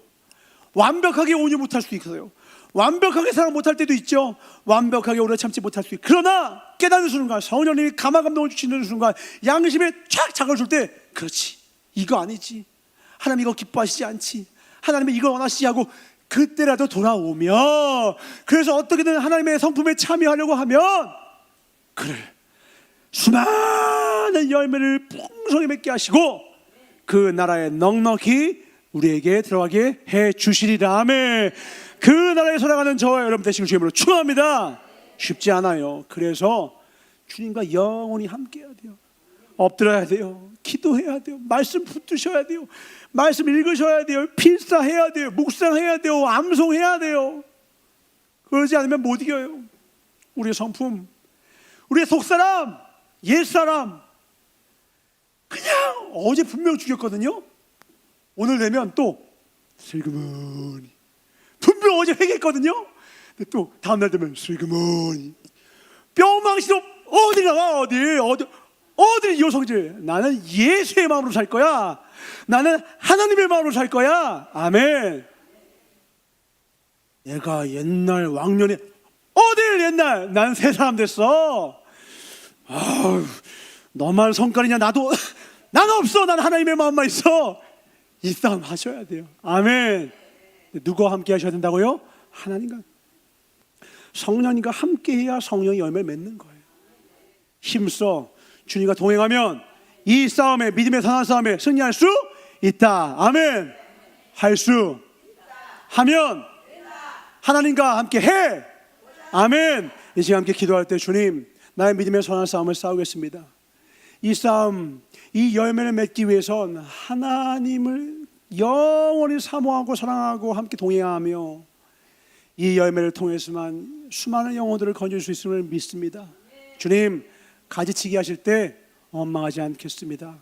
완벽하게 온유 못할 수도 있어요. 완벽하게 사랑 못할 때도 있죠. 완벽하게 오래 참지 못할 수도 있고. 그러나 깨닫는 순간, 성령님이 감화 감동을 주시는 순간, 양심에 촥 작을 줄 때, 그렇지, 이거 아니지, 하나님 이거 기뻐하시지 않지, 하나님이 이걸 원하시지 하고 그때라도 돌아오면, 그래서 어떻게든 하나님의 성품에 참여하려고 하면, 그를 수많은 열매를 풍성히 맺게 하시고 그 나라에 넉넉히 우리에게 들어가게 해 주시리라. 아멘. 그 나라에 살아가는 저와 여러분 되시길 주님으로 축원합니다. 쉽지 않아요. 그래서 주님과 영원히 함께 해야 돼요. 엎드려야 돼요. 기도해야 돼요. 말씀 붙드셔야 돼요. 말씀 읽으셔야 돼요. 필사해야 돼요. 묵상해야 돼요. 암송해야 돼요. 그러지 않으면 못 이겨요. 우리의 성품, 우리의 속사람, 옛사람 그냥 어제 분명 죽였거든요. 오늘 되면 또 슬그머니 분명 어제 회개했거든요. 근데 또 다음날 되면 슬그머니 뿅망치로 어디 나가 어디 요성질. 나는 예수의 마음으로 살 거야. 나는 하나님의 마음으로 살 거야. 아멘. 내가 옛날 왕년에 어딜 옛날 난 새 사람 됐어. 아우, 너만 성깔이냐. 나도 나는 없어. 난 하나님의 마음만 있어. 이 싸움 하셔야 돼요. 아멘. 누구와 함께 하셔야 된다고요? 하나님과 성령님과 함께 해야 성령의 열매를 맺는 거예요. 힘써 주님과 동행하면 이 싸움에, 믿음의 선한 싸움에 승리할 수 있다. 아멘. 할 수 하면 하나님과 함께 해. 아멘. 이 시간 함께 기도할 때 주님, 나의 믿음의 선한 싸움을 싸우겠습니다. 이 싸움, 이 열매를 맺기 위해선 하나님을 영원히 사모하고 사랑하고 함께 동행하며 이 열매를 통해서만 수많은 영혼들을 건질 수 있음을 믿습니다. 주님, 가지치기 하실 때 원망하지 않겠습니다.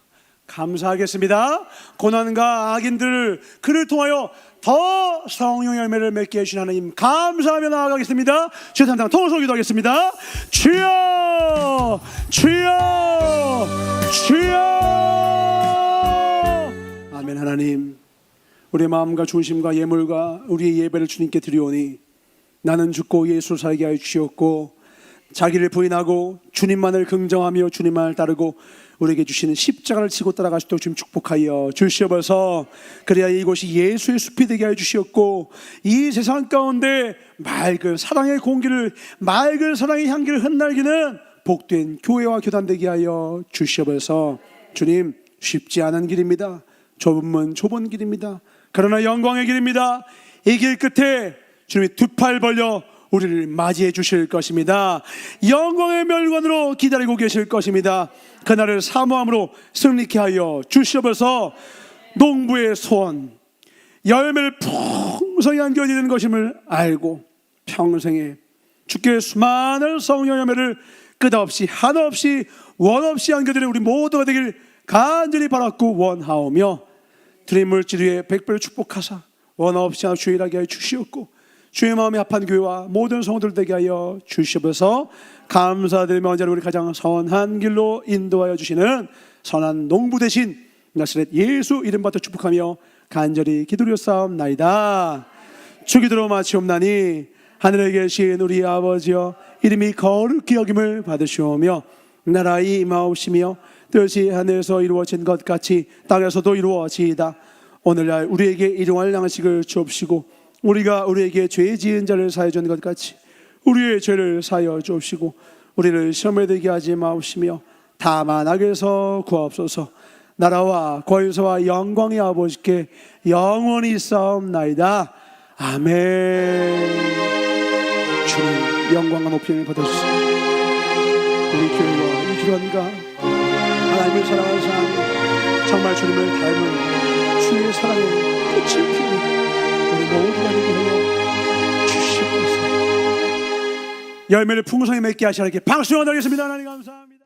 감사하겠습니다. 고난과 악인들 그를 통하여 더 성령 열매를 맺게 해주신 하나님 감사하며 나아가겠습니다. 주여 한번 통성으로 기도하겠습니다. 주여 주여 주여. 아멘. 하나님, 우리의 마음과 중심과 예물과 우리의 예배를 주님께 드리오니 나는 죽고 예수 살게 하여 주시옵고 자기를 부인하고 주님만을 긍정하며 주님만을 따르고 우리에게 주시는 십자가를 지고 따라갈 수 있도록 주님 축복하여 주시옵소서. 그래야 이곳이 예수의 숲이 되게 하여 주시옵고 이 세상 가운데 맑은 사랑의 공기를, 맑은 사랑의 향기를 흩날리는 복된 교회와 교단 되게 하여 주시옵소서. 주님, 쉽지 않은 길입니다. 좁은 문 좁은 길입니다. 그러나 영광의 길입니다. 이 길 끝에 주님이 두 팔 벌려 우리를 맞이해 주실 것입니다. 영광의 멸관으로 기다리고 계실 것입니다. 그날을 사모함으로 승리케 하여 주시옵소서. 농부의 소원, 열매를 풍성히 안겨지는 것임을 알고 평생에 주께 수많은 성령 열매를 끝없이 한없이 원없이 안겨드리는 우리 모두가 되길 간절히 바랐고 원하오며 드린 물질 위에 백배를 축복하사 원없이 주일하게 하여 주시옵고 주의 마음에 합한 교회와 모든 성도들 되게 하여 주시옵소서. 감사드리며 언제나 우리 가장 선한 길로 인도하여 주시는 선한 농부 되신 나사렛 예수 이름 받아 축복하며 간절히 기도드렸사옵나이다. 주기도로 마치옵나니 하늘에 계신 우리 아버지여 이름이 거룩히 여김을 받으시오며 나라의 임하옵시며 뜻이 하늘에서 이루어진 것 같이 땅에서도 이루어지이다. 오늘날 우리에게 일용할 양식을 주옵시고 우리가 우리에게 죄 지은 자를 사하여 준 것 같이 우리의 죄를 사하여 주옵시고 우리를 시험에 들게 하지 마옵시며 다만 악에서 구하옵소서. 나라와 권세와 영광이 아버지께 영원히 있사옵나이다. 아멘. 주님 영광과 높임을 받으시옵소서. 우리 교회와 이 주간과 하나님을 사랑하는 사람, 정말 주님을 닮은 주의 사랑의 꽃이 피우는 우리 모두가 되게 하여 주시옵소서. 열매를 풍성히 맺게 하시라게 박수와 드리겠습니다. 하나님 감사합니다.